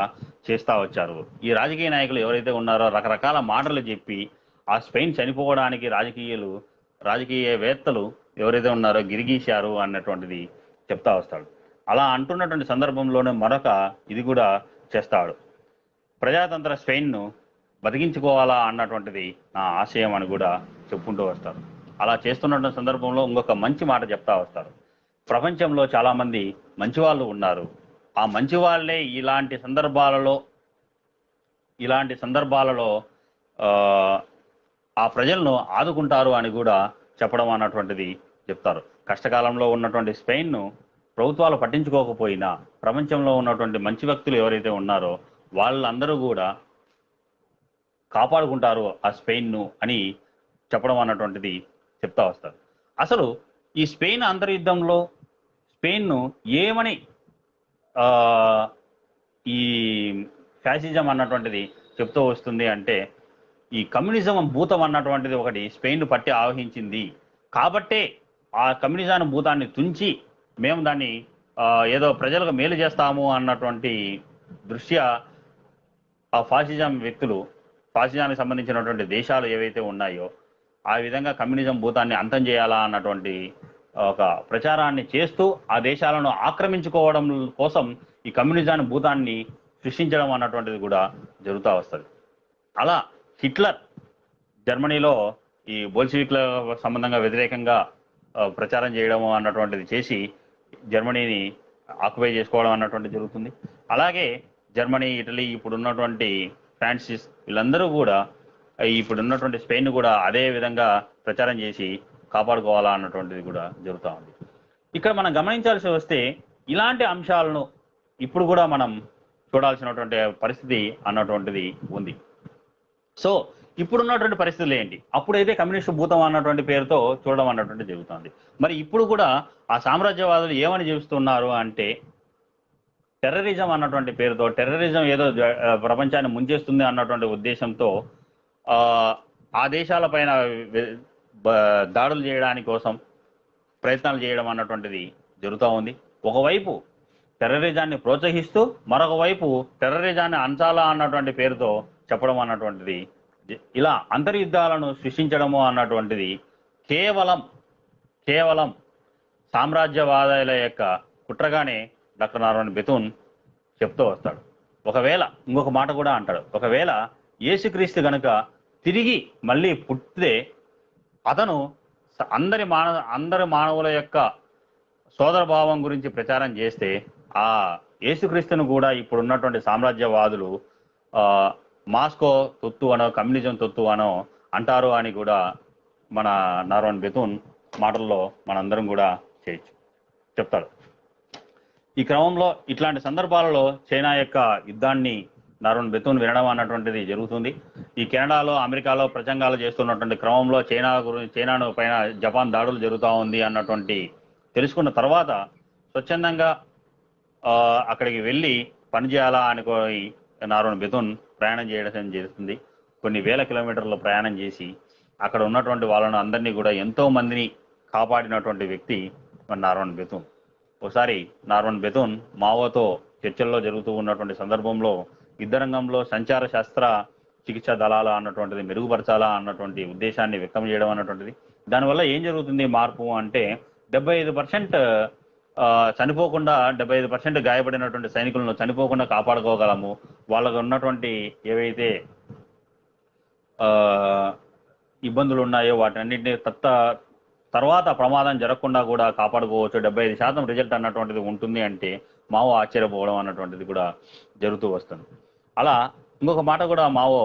చేస్తూ వచ్చారు. ఈ రాజకీయ నాయకులు ఎవరైతే ఉన్నారో రకరకాల మాటలు చెప్పి ఆ స్పెయిన్ చనిపోవడానికి రాజకీయవేత్తలు ఎవరైతే ఉన్నారో గిరిగీశారు అన్నటువంటిది చెప్తా వస్తాడు. అలా అంటున్నటువంటి సందర్భంలోనే మరొక ఇది కూడా చేస్తాడు. ప్రజాతంత్ర స్పెయిన్ను బతికించుకోవాలా అన్నటువంటిది నా ఆశయం అని కూడా చెప్పుకుంటూ వస్తారు. అలా చేస్తున్నటువంటి సందర్భంలో ఇంకొక మంచి మాట చెప్తా వస్తారు. ప్రపంచంలో చాలామంది మంచి వాళ్ళు ఉన్నారు, ఆ మంచి వాళ్ళే ఇలాంటి సందర్భాలలో ఆ ప్రజలను ఆదుకుంటారు అని కూడా చెప్పడం అన్నటువంటిది చెప్తారు. కష్టకాలంలో ఉన్నటువంటి స్పెయిన్ను ప్రభుత్వాలు పట్టించుకోకపోయినా ప్రపంచంలో ఉన్నటువంటి మంచి వ్యక్తులు ఎవరైతే ఉన్నారో వాళ్ళందరూ కూడా కాపాడుకుంటారు ఆ స్పెయిన్ను అని చెప్పడం అన్నటువంటిది చెప్తా వస్తారు. అసలు ఈ స్పెయిన్ అంతర్యుద్ధంలో స్పెయిన్ను ఏమని ఈ ఫ్యాసిజం అన్నటువంటిది చెప్తూ వస్తుంది అంటే, ఈ కమ్యూనిజం భూతం అన్నటువంటిది ఒకటి స్పెయిన్ను పట్టి ఆవహించింది కాబట్టే ఆ కమ్యూనిజాన్ని భూతాన్ని తుంచి మేము దాన్ని ఏదో ప్రజలకు మేలు చేస్తాము అన్నటువంటి దృష్ట్యా ఆ ఫాసిజానికి సంబంధించినటువంటి దేశాలు ఏవైతే ఉన్నాయో ఆ విధంగా కమ్యూనిజం భూతాన్ని అంతం చేయాలా అన్నటువంటి ఒక ప్రచారాన్ని చేస్తూ ఆ దేశాలను ఆక్రమించుకోవడం కోసం ఈ కమ్యూనిజాన్ని భూతాన్ని సృష్టించడం అన్నటువంటిది కూడా జరుగుతూ వస్తుంది. అలా హిట్లర్ జర్మనీలో ఈ బోల్షివిక్ల సంబంధంగా వ్యతిరేకంగా ప్రచారం చేయడం అన్నటువంటిది చేసి జర్మనీని ఆక్యుపై చేసుకోవడం అన్నటువంటిది జరుగుతుంది. అలాగే జర్మనీ, ఇటలీ, ఇప్పుడున్నటువంటి ఫ్రాన్సిస్ వీళ్ళందరూ కూడా ఇప్పుడున్నటువంటి స్పెయిన్ కూడా అదే విధంగా ప్రచారం చేసి కాపాడుకోవాలా అన్నటువంటిది కూడా జరుగుతూ ఉంది. ఇక్కడ మనం గమనించాల్సి వస్తే ఇలాంటి అంశాలను ఇప్పుడు కూడా మనం చూడాల్సినటువంటి పరిస్థితి అన్నటువంటిది ఉంది. సో ఇప్పుడున్నటువంటి పరిస్థితులు ఏంటి? అప్పుడైతే కమ్యూనిస్టు భూతం అన్నటువంటి పేరుతో చూడడం అన్నటువంటి జరుగుతుంది. మరి ఇప్పుడు కూడా ఆ సామ్రాజ్యవాదులు ఏమని చెబుతున్నారు అంటే, టెర్రరిజం అన్నటువంటి పేరుతో, టెర్రరిజం ఏదో ప్రపంచాన్ని ముంచేస్తుంది అన్నటువంటి ఉద్దేశంతో ఆ దేశాల పైన దాడులు చేయడానికి కోసం ప్రయత్నాలు చేయడం అన్నటువంటిది జరుగుతూ ఉంది. ఒకవైపు టెర్రరిజాన్ని ప్రోత్సహిస్తూ, మరొక వైపు టెర్రరిజాన్ని అంచాలా అన్నటువంటి పేరుతో చెప్పడం అన్నటువంటిది, ఇలా అంతర్యుద్ధాలను సృష్టించడము అన్నటువంటిది కేవలం సామ్రాజ్యవాదాల యొక్క కుట్రగానే డాక్టర్ నార్మన్ బెథూన్ చెప్తూ వస్తాడు. ఇంకొక మాట కూడా అంటాడు, ఒకవేళ యేసుక్రీస్తు గనుక తిరిగి మళ్ళీ పుట్టితే అతను అందరి మానవుల యొక్క సోదర భావం గురించి ప్రచారం చేస్తే ఆ యేసుక్రీస్తును కూడా ఇప్పుడున్నటువంటి సామ్రాజ్యవాదులు మాస్కో తొత్తు అనో, కమ్యూనిజం తొత్తు అనో అంటారు అని కూడా మన నార్మన్ బెథూన్ మాటల్లో మనందరం కూడా చెప్తాడు. ఈ క్రమంలో ఇట్లాంటి సందర్భాలలో చైనా యొక్క యుద్ధాన్ని నారోన్ బెతూన్ వినడం అన్నటువంటిది జరుగుతుంది. ఈ కెనడాలో అమెరికాలో ప్రసంగాలు చేస్తున్నటువంటి క్రమంలో చైనాను పైన జపాన్ దాడులు జరుగుతూ ఉంది అన్నటువంటి తెలుసుకున్న తర్వాత స్వచ్ఛందంగా అక్కడికి వెళ్ళి పనిచేయాలా అనుకోని నారోన్ బెతూన్ ప్రయాణం చేయడం చేస్తుంది. కొన్ని వేల కిలోమీటర్లు ప్రయాణం చేసి అక్కడ ఉన్నటువంటి వాళ్ళను అందరినీ కూడా ఎంతో మందిని కాపాడినటువంటి వ్యక్తి నారోన్ బెతూన్. ఒకసారి నారోన్ బెతూన్ మావోతో చర్చల్లో జరుగుతూ ఉన్నటువంటి సందర్భంలో యుద్ధరంగంలో సంచార శాస్త్ర చికిత్సా దళాలు అన్నటువంటిది మెరుగుపరచాలా అన్నటువంటి ఉద్దేశాన్ని వ్యక్తం చేయడం అన్నటువంటిది. దానివల్ల ఏం జరుగుతుంది మార్పు అంటే 75% చనిపోకుండా 75% గాయపడినటువంటి సైనికులను చనిపోకుండా కాపాడుకోగలము. వాళ్ళకు ఉన్నటువంటి ఏవైతే ఇబ్బందులు ఉన్నాయో వాటన్నింటినీ తర్వాత ప్రమాదం జరగకుండా కూడా కాపాడుకోవచ్చు. 75% రిజల్ట్ అన్నటువంటిది ఉంటుంది అంటే మావో ఆశ్చర్యపోవడం అన్నటువంటిది కూడా జరుగుతూ వస్తుంది. అలా ఇంకొక మాట కూడా మావో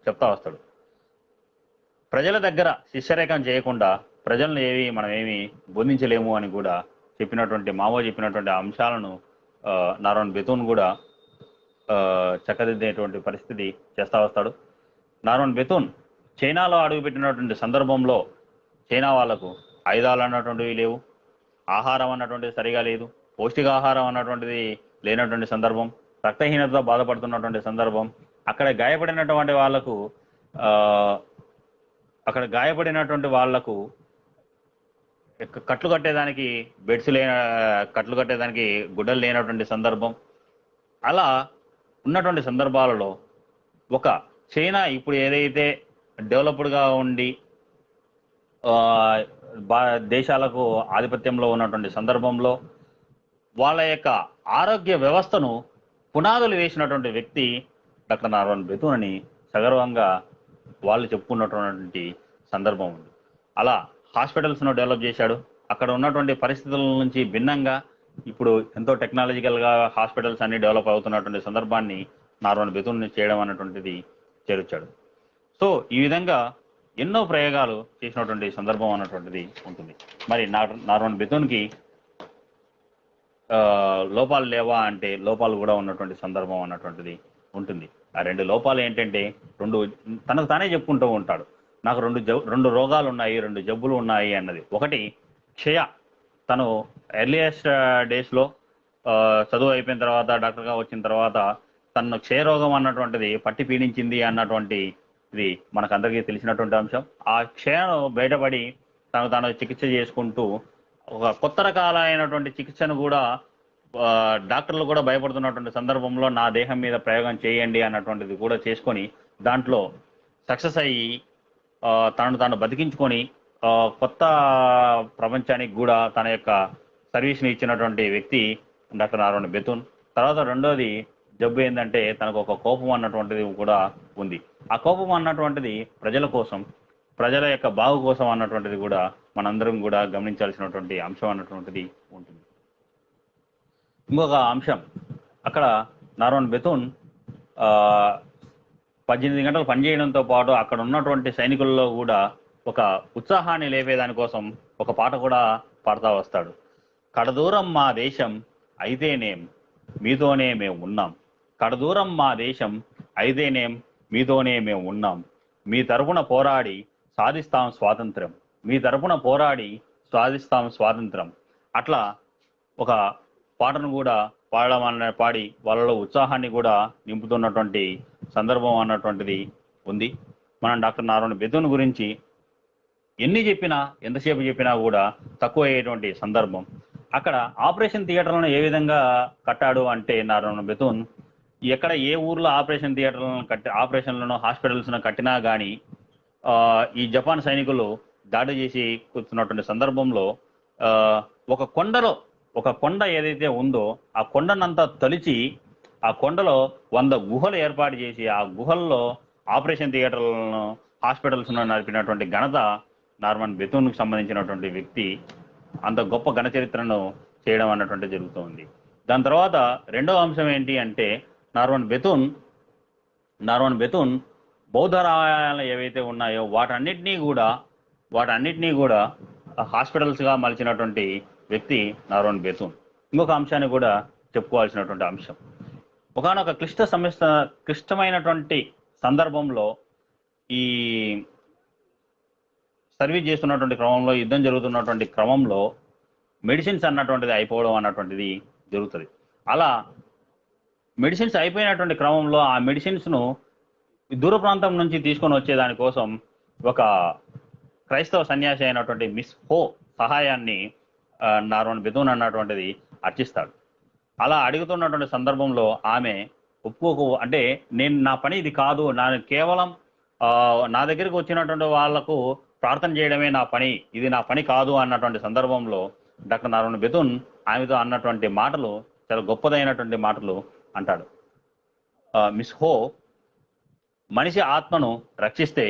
చెప్తా వస్తాడు. ప్రజల దగ్గర శిష్యరేఖం చేయకుండా ప్రజలను మనం ఏమి బోధించలేము అని కూడా మావో చెప్పినటువంటి అంశాలను నారోన్ బెతూన్ కూడా చక్కదిద్దేటువంటి పరిస్థితి చేస్తా వస్తాడు. నారోన్ బెతూన్ చైనాలో అడుగుపెట్టినటువంటి సందర్భంలో చైనా వాళ్లకు ఆయుధాలు అన్నటువంటివి లేవు, ఆహారం అన్నటువంటిది సరిగా లేదు, పౌష్టికాహారం అన్నటువంటిది లేనటువంటి సందర్భం, రక్తహీనతతో బాధపడుతున్నటువంటి సందర్భం. అక్కడ గాయపడినటువంటి వాళ్లకు కట్లు కట్టేదానికి కట్లు కట్టేదానికి గుడ్డలు లేనటువంటి సందర్భం. అలా ఉన్నటువంటి సందర్భాలలో ఒక చైనా ఇప్పుడు ఏదైతే డెవలప్డ్గా ఉండి దేశాలకు ఆధిపత్యంలో ఉన్నటువంటి సందర్భంలో వాళ్ళ యొక్క ఆరోగ్య వ్యవస్థను పునాదులు వేసినటువంటి వ్యక్తి డాక్టర్ నారోన్ బెతూన్ అని సగర్వంగా వాళ్ళు చెప్పుకున్నటువంటి సందర్భం ఉంది. అలా హాస్పిటల్స్ను డెవలప్ చేశాడు. అక్కడ ఉన్నటువంటి పరిస్థితుల నుంచి భిన్నంగా ఇప్పుడు ఎంతో టెక్నాలజికల్గా హాస్పిటల్స్ అన్ని డెవలప్ అవుతున్నటువంటి సందర్భాన్ని నారోన్ బెతూన్ చేయడం అన్నటువంటిది చేర్చాడు. సో ఈ విధంగా ఎన్నో ప్రయోగాలు చేసినటువంటి సందర్భం అన్నటువంటిది ఉంటుంది. మరి నారోన్ బెతూన్కి లోపాలు లేవా అంటే లోపాలు కూడా ఉన్నటువంటి సందర్భం అన్నటువంటిది ఉంటుంది. ఆ రెండు లోపాలు ఏంటంటే తనకు తానే చెప్పుకుంటూ ఉంటాడు. నాకు రెండు రోగాలు ఉన్నాయి, 2 జబ్బులు ఉన్నాయి అన్నది. ఒకటి క్షయ. తను ఎర్లియస్ట్ డేస్లో చదువు అయిపోయిన తర్వాత డాక్టర్గా వచ్చిన తర్వాత తను క్షయరోగం అన్నటువంటిది పట్టి పీడించింది అన్నటువంటి ఇది మనకందరికీ తెలిసినటువంటి అంశం. ఆ క్షయను బయటపడి తాను చికిత్స చేసుకుంటూ ఒక కొత్త రకాలైనటువంటి చికిత్సను కూడా డాక్టర్లు కూడా భయపడుతున్నటువంటి సందర్భంలో నా దేహం మీద ప్రయోగం చేయండి అన్నటువంటిది కూడా చేసుకొని దాంట్లో సక్సెస్ అయ్యి తాను బతికించుకొని కొత్త ప్రపంచానికి కూడా తన యొక్క సర్వీస్ని ఇచ్చినటువంటి వ్యక్తి డాక్టర్ నారోన్ బెతూన్. తర్వాత రెండోది జబ్బు ఏంటంటే తనకు ఒక కోపం అన్నటువంటిది కూడా ఉంది. ఆ కోపం అన్నటువంటిది ప్రజల కోసం, ప్రజల యొక్క బాగు కోసం అన్నటువంటిది కూడా మనందరం కూడా గమనించాల్సినటువంటి అంశం అన్నటువంటిది ఉంటుంది. ఇంకొక అంశం, అక్కడ నారోన్ బెతూన్ 18 గంటలు పనిచేయడంతో పాటు అక్కడ ఉన్నటువంటి సైనికుల్లో కూడా ఒక ఉత్సాహాన్ని లేపేదానికోసం ఒక పాట కూడా పాడుతూ వస్తాడు. కడదూరం మా దేశం అయితేనేం మీతోనే మేము ఉన్నాం, కడదూరం మా దేశం అయితేనేం మీతోనే మేము ఉన్నాం, మీ తరపున పోరాడి సాధిస్తాం స్వాతంత్రం, మీ తరపున పోరాడి సాధిస్తాం స్వాతంత్రం. అట్లా ఒక పాటను కూడా పాడి వాళ్ళలో ఉత్సాహాన్ని కూడా నింపుతున్నటువంటి సందర్భం అన్నటువంటిది ఉంది. మనం డాక్టర్ నారోన్ బెతూన్ గురించి ఎన్ని చెప్పినా ఎంతసేపు చెప్పినా కూడా తక్కువ అయ్యేటువంటి సందర్భం. అక్కడ ఆపరేషన్ థియేటర్లను ఏ విధంగా కట్టాడు అంటే నారోన్ బెతూన్ ఎక్కడ ఏ ఊర్లో ఆపరేషన్లను హాస్పిటల్స్ను కట్టినా కానీ ఈ జపాన్ సైనికులు దాడి చేసి కూర్చున్నటువంటి సందర్భంలో ఒక కొండ ఏదైతే ఉందో ఆ కొండనంతా తొలిచి ఆ కొండలో 100 గుహలు ఏర్పాటు చేసి ఆ గుహల్లో ఆపరేషన్ థియేటర్లను హాస్పిటల్స్ను నడిపినటువంటి ఘనత నారోన్ బెతూన్కు సంబంధించినటువంటి వ్యక్తి. అంత గొప్ప ఘన చరిత్రను చేయడం అన్నటువంటి జరుగుతుంది. దాని తర్వాత రెండవ అంశం ఏంటి అంటే నారోన్ బెతూన్ బౌద్ధ రామాలయాలు ఏవైతే ఉన్నాయో వాటన్నిటినీ కూడా హాస్పిటల్స్గా మలిచినటువంటి వ్యక్తి నారోన్ బెతూన్. ఇంకొక అంశాన్ని కూడా చెప్పుకోవాల్సినటువంటి అంశం. ఒకానొక క్లిష్టమైనటువంటి సందర్భంలో ఈ సర్వీస్ చేస్తున్నటువంటి క్రమంలో, యుద్ధం జరుగుతున్నటువంటి క్రమంలో మెడిసిన్స్ అన్నటువంటిది అయిపోవడం అన్నటువంటిది జరుగుతుంది. అలా మెడిసిన్స్ అయిపోయినటువంటి క్రమంలో ఆ మెడిసిన్స్ను దూర ప్రాంతం నుంచి తీసుకొని వచ్చేదానికోసం ఒక క్రైస్తవ సన్యాసి అయినటువంటి మిస్ హో సహాయాన్ని నార్మన్ బెథూన్ అన్నటువంటిది అర్చిస్తాడు. అలా అడుగుతున్నటువంటి సందర్భంలో ఆమె అంటే నేను నా పని ఇది కాదు, కేవలం నా దగ్గరికి వచ్చినటువంటి వాళ్లకు ప్రార్థన చేయడమే నా పని, ఇది నా పని కాదు అన్నటువంటి సందర్భంలో డాక్టర్ నార్మన్ బెథూన్ ఆమెతో అన్నటువంటి మాటలు చాలా గొప్పదైనటువంటి మాటలు అంటాడు. మిస్ హో మనిషి ఆత్మను రక్షిస్తే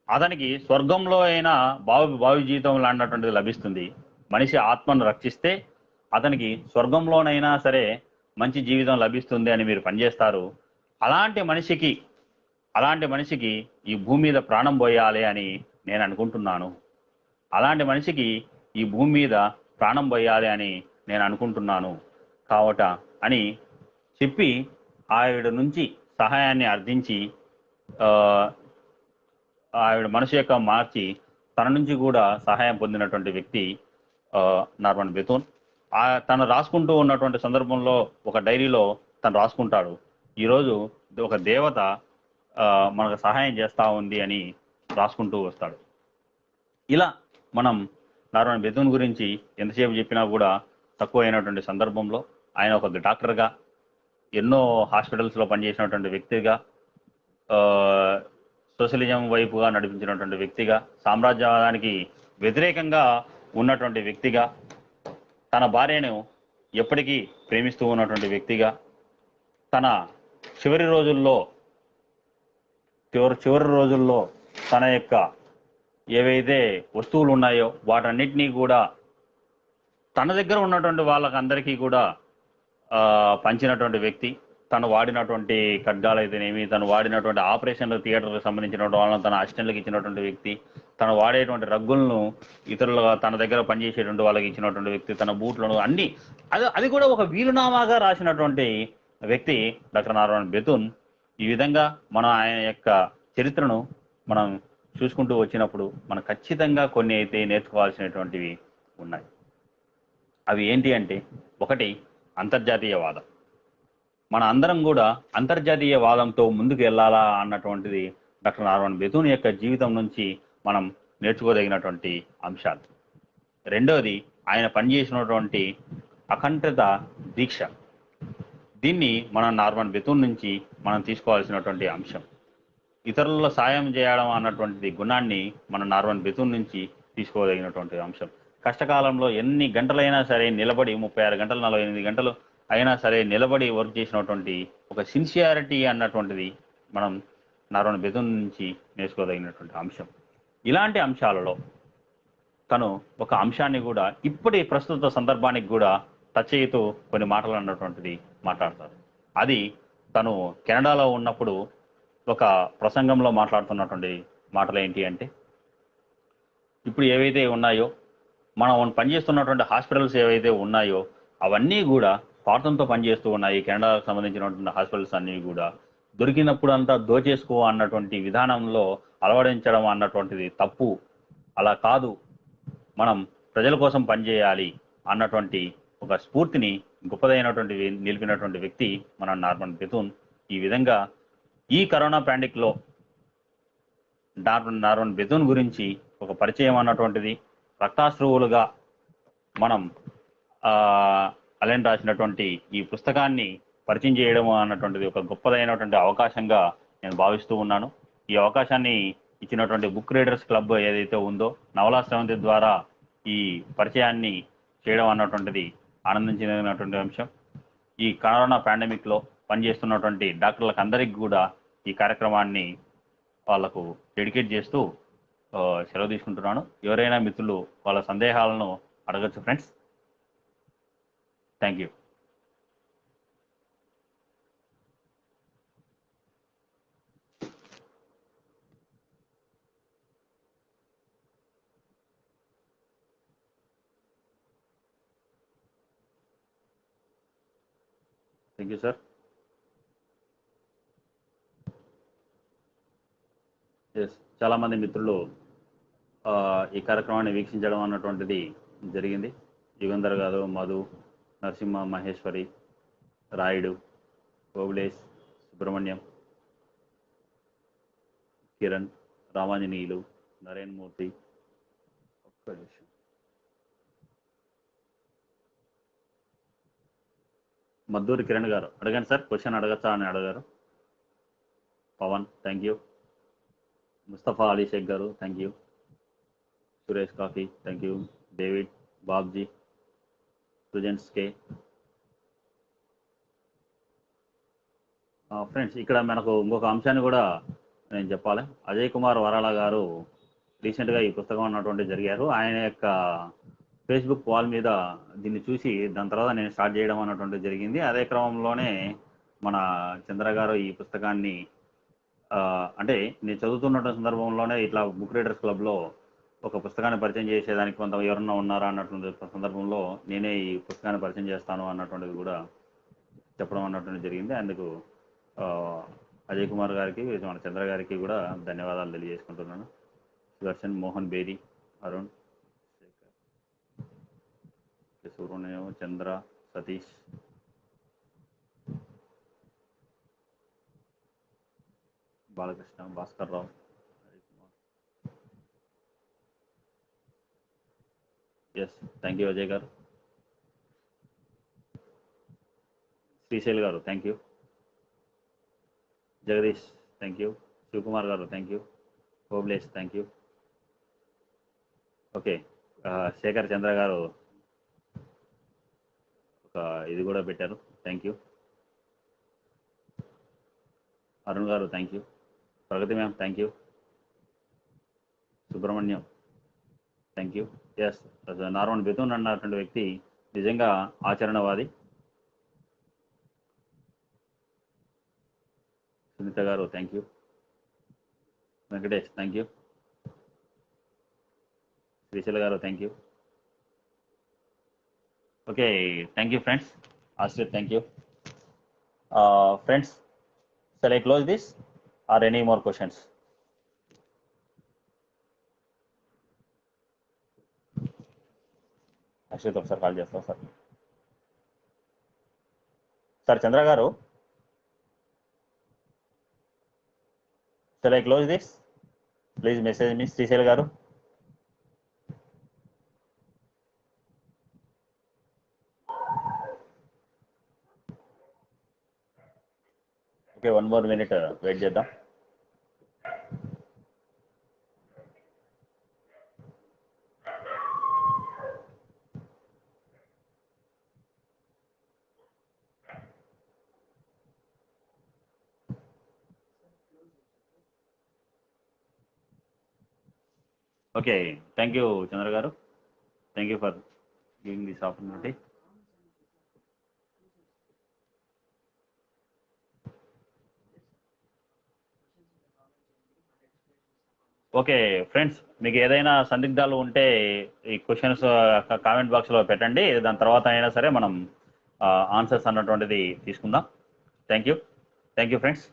అతనికి స్వర్గంలో అయినా భావి జీవితంలో అన్నటువంటిది లభిస్తుంది. మనిషి ఆత్మను రక్షిస్తే అతనికి స్వర్గంలోనైనా సరే మంచి జీవితం లభిస్తుంది అని మీరు పనిచేస్తారు. అలాంటి మనిషికి ఈ భూమి మీద ప్రాణం పోయాలి అని నేను అనుకుంటున్నాను. కావట అని చెప్పి ఆవిడ నుంచి సహాయాన్ని అర్థించి ఆవిడ మనసు యొక్క మార్చి తన నుంచి కూడా సహాయం పొందినటువంటి వ్యక్తి నార్మన్ బెథూన్. తను రాసుకుంటూ ఉన్నటువంటి సందర్భంలో ఒక డైరీలో తను రాసుకుంటాడు, ఈరోజు ఒక దేవత మనకు సహాయం చేస్తూ ఉంది అని రాసుకుంటూ వస్తాడు. ఇలా మనం నార్మన్ బెథూన్ గురించి ఎంతసేపు చెప్పినా కూడా తక్కువ అయినటువంటి సందర్భంలో ఆయన ఒక డాక్టర్గా, ఎన్నో హాస్పిటల్స్లో పనిచేసినటువంటి వ్యక్తిగా, సోషలిజం వైపుగా నడిపించినటువంటి వ్యక్తిగా, సామ్రాజ్యవాదానికి వ్యతిరేకంగా ఉన్నటువంటి వ్యక్తిగా, తన భార్యను ఎప్పటికీ ప్రేమిస్తూ ఉన్నటువంటి వ్యక్తిగా, తన చివరి రోజుల్లో తన యొక్క ఏవైతే వస్తువులు ఉన్నాయో వాటన్నిటినీ కూడా తన దగ్గర ఉన్నటువంటి వాళ్ళకందరికీ కూడా పంచినటువంటి వ్యక్తి. తను వాడినటువంటి ఖడ్గాలు అయితేనేమి, తను వాడినటువంటి ఆపరేషన్ల థియేటర్కి సంబంధించినటువంటి వాళ్ళని తన అసిస్టెంట్లకు ఇచ్చినటువంటి వ్యక్తి, తను వాడేటువంటి రగ్గులను ఇతరులుగా తన దగ్గర పనిచేసేటువంటి వాళ్ళకి ఇచ్చినటువంటి వ్యక్తి, తన బూట్లను అన్ని అది కూడా ఒక వీలునామాగా రాసినటువంటి వ్యక్తి డాక్టర్ నార్మన్ బెథూన్. ఈ విధంగా మనం ఆయన యొక్క చరిత్రను మనం చూసుకుంటూ వచ్చినప్పుడు మనం ఖచ్చితంగా కొన్ని అయితే నేర్చుకోవాల్సినటువంటివి ఉన్నాయి. అవి ఏంటి అంటే, ఒకటి అంతర్జాతీయవాదం. మన అందరం కూడా అంతర్జాతీయవాదంతో ముందుకు వెళ్ళాలా అన్నటువంటిది డాక్టర్ నార్మన్ బెథూన్ యొక్క జీవితం నుంచి మనం నేర్చుకోదగినటువంటి అంశాలు. రెండవది ఆయన పనిచేసినటువంటి అఖండిత దీక్ష. దీన్ని మనం నార్మన్ బెథూన్ నుంచి మనం తీసుకోవాల్సినటువంటి అంశం. ఇతరుల సాయం చేయడం అన్నటువంటి గుణాన్ని మనం నార్మన్ బెథూన్ నుంచి తీసుకోదగినటువంటి అంశం. కష్టకాలంలో ఎన్ని గంటలైనా సరే నిలబడి 36 గంటలు 48 గంటలు అయినా సరే నిలబడి వర్క్ చేసినటువంటి ఒక సిన్సియారిటీ అన్నటువంటిది మనం నార్మన్ బెథూన్ నుంచి నేర్చుకోదగినటువంటి అంశం. ఇలాంటి అంశాలలో తను ఒక అంశాన్ని కూడా ఇప్పటి ప్రస్తుత సందర్భానికి కూడా టచ్ చేస్తూ కొన్ని మాటలు అన్నటువంటిది మాట్లాడతారు. అది తను కెనడాలో ఉన్నప్పుడు ఒక ప్రసంగంలో మాట్లాడుతున్నటువంటి మాటలు ఏంటి అంటే, ఇప్పుడు ఏవైతే ఉన్నాయో మనం పనిచేస్తున్నటువంటి హాస్పిటల్స్ ఏవైతే ఉన్నాయో అవన్నీ కూడా స్వార్థంతో పనిచేస్తూ ఉన్నాయి. కెనడాకు సంబంధించినటువంటి హాస్పిటల్స్ అన్నీ కూడా దొరికినప్పుడు అంతా దోచేసుకో అన్నటువంటి విధానంలో అలవడించడం అన్నటువంటిది తప్పు. అలా కాదు, మనం ప్రజల కోసం పనిచేయాలి అన్నటువంటి ఒక స్ఫూర్తిని గొప్పదైనటువంటి నిలిపినటువంటి వ్యక్తి మన నార్మన్ బెథూన్. ఈ విధంగా ఈ కరోనా పాండిక్లో నార్మన్ బెథూన్ గురించి ఒక పరిచయం అన్నటువంటిది రక్తాశ్రువులుగా మనం అలెన్ రాసినటువంటి ఈ పుస్తకాన్ని పరిచయం చేయడం అన్నటువంటిది ఒక గొప్పదైనటువంటి అవకాశంగా నేను భావిస్తూ ఉన్నాను. ఈ అవకాశాన్ని ఇచ్చినటువంటి బుక్ రీడర్స్ క్లబ్ ఏదైతే ఉందో నవలా స్రవంతి ద్వారా ఈ పరిచయాన్ని చేయడం అన్నటువంటిది ఆనందించినటువంటి అంశం. ఈ కరోనా పాండమిక్లో పనిచేస్తున్నటువంటి డాక్టర్లకు అందరికీ కూడా ఈ కార్యక్రమాన్ని వాళ్లకు డెడికేట్ చేస్తూ సెలవు తీసుకుంటున్నాను. ఎవరైనా మిత్రులు వాళ్ళ సందేహాలను అడగచ్చు friends. Thank you. Thank you sir. Yes, చాలామంది మిత్రులు ఈ కార్యక్రమాన్ని వీక్షించడం అన్నటువంటిది జరిగింది. యుగంధర్ గారు, మధు, నరసింహ, మహేశ్వరి, రాయుడు, ఓబులేష్, సుబ్రహ్మణ్యం, కిరణ్, రామాంజనీయులు, నరేన్ మూర్తి. ఒక్క నిమిషం. మద్దూరి కిరణ్ గారు అడగండి సార్, క్వశ్చన్ అడగచ్చా అని అడిగారు. Pavan thank you. Mustafa Ali Shaikh garu thank you. Suresh coffee thank you. David, Babji, సుజన్స్ కే. ఫ్రెండ్స్, ఇక్కడ మనకు ఇంకొక అంశాన్ని కూడా నేను చెప్పాలి. అజయ్ కుమార్ వరాల గారు రీసెంట్గా ఈ పుస్తకం అన్నటువంటి జరిగారు. ఆయన యొక్క ఫేస్బుక్ వాల్ మీద దీన్ని చూసి దాని తర్వాత నేను స్టార్ట్ చేయడం అన్నటువంటిది జరిగింది. అదే క్రమంలోనే మన చంద్ర గారు ఈ పుస్తకాన్ని అంటే నేను చదువుతున్న సందర్భంలోనే ఇట్లా బుక్ రీడర్స్ క్లబ్లో ఒక పుస్తకాన్ని పరిచయం చేసేదానికి కొంత ఎవరన్నా ఉన్నారా అన్నటువంటి సందర్భంలో నేనే ఈ పుస్తకాన్ని పరిచయం చేస్తాను అన్నటువంటిది కూడా చెప్పడం అన్నటువంటిది జరిగింది. అందుకు అజయ్ కుమార్ గారికి, మన చంద్ర గారికి కూడా ధన్యవాదాలు తెలియజేసుకుంటున్నాను. Sudarshan, Mohan, Beri, Arun, Subrahmanyam, Chandra, Satish, Balakrishna, Bhaskar Rao, Harikumar. Yes, thank you Ajay garu. Srishail garu thank you. Jagadish thank you. Shivakumar garu thank you. Obulesh thank you. Okay, Shekhar Chandra garu ఒక ఇది కూడా పెట్టారు, thank you. Arun garu thank you. Pragati ma'am thank you. Subrahmanyam thank you. Yes, Norman Bethune అన్నటువంటి వ్యక్తి నిజంగా ఆచరణవాది. Sunitha garu thank you. Venkatesh thank you. Srishaila garu thank you. Okay, thank you friends. Ashrith thank you. Friends, shall I close this or any more questions? Ashrith ఒకసారి కాల్ చేస్తాం సార్. సార్ చంద్ర గారు, shall I close this? Please message me. Srishail గారు. ఓకే, 1 more minute వెయిట్ చేద్దాం. ఓకే, థ్యాంక్ యూ చంద్ర గారు. Thank you for giving this opportunity. Okay friends, మీకు ఏదైనా సందిగ్ధాలు ఉంటే ఈ క్వశ్చన్స్ కామెంట్ బాక్స్లో పెట్టండి. దాని తర్వాత అయినా సరే మనం ఆన్సర్స్ అన్నటువంటిది తీసుకుందాం. Thank you friends.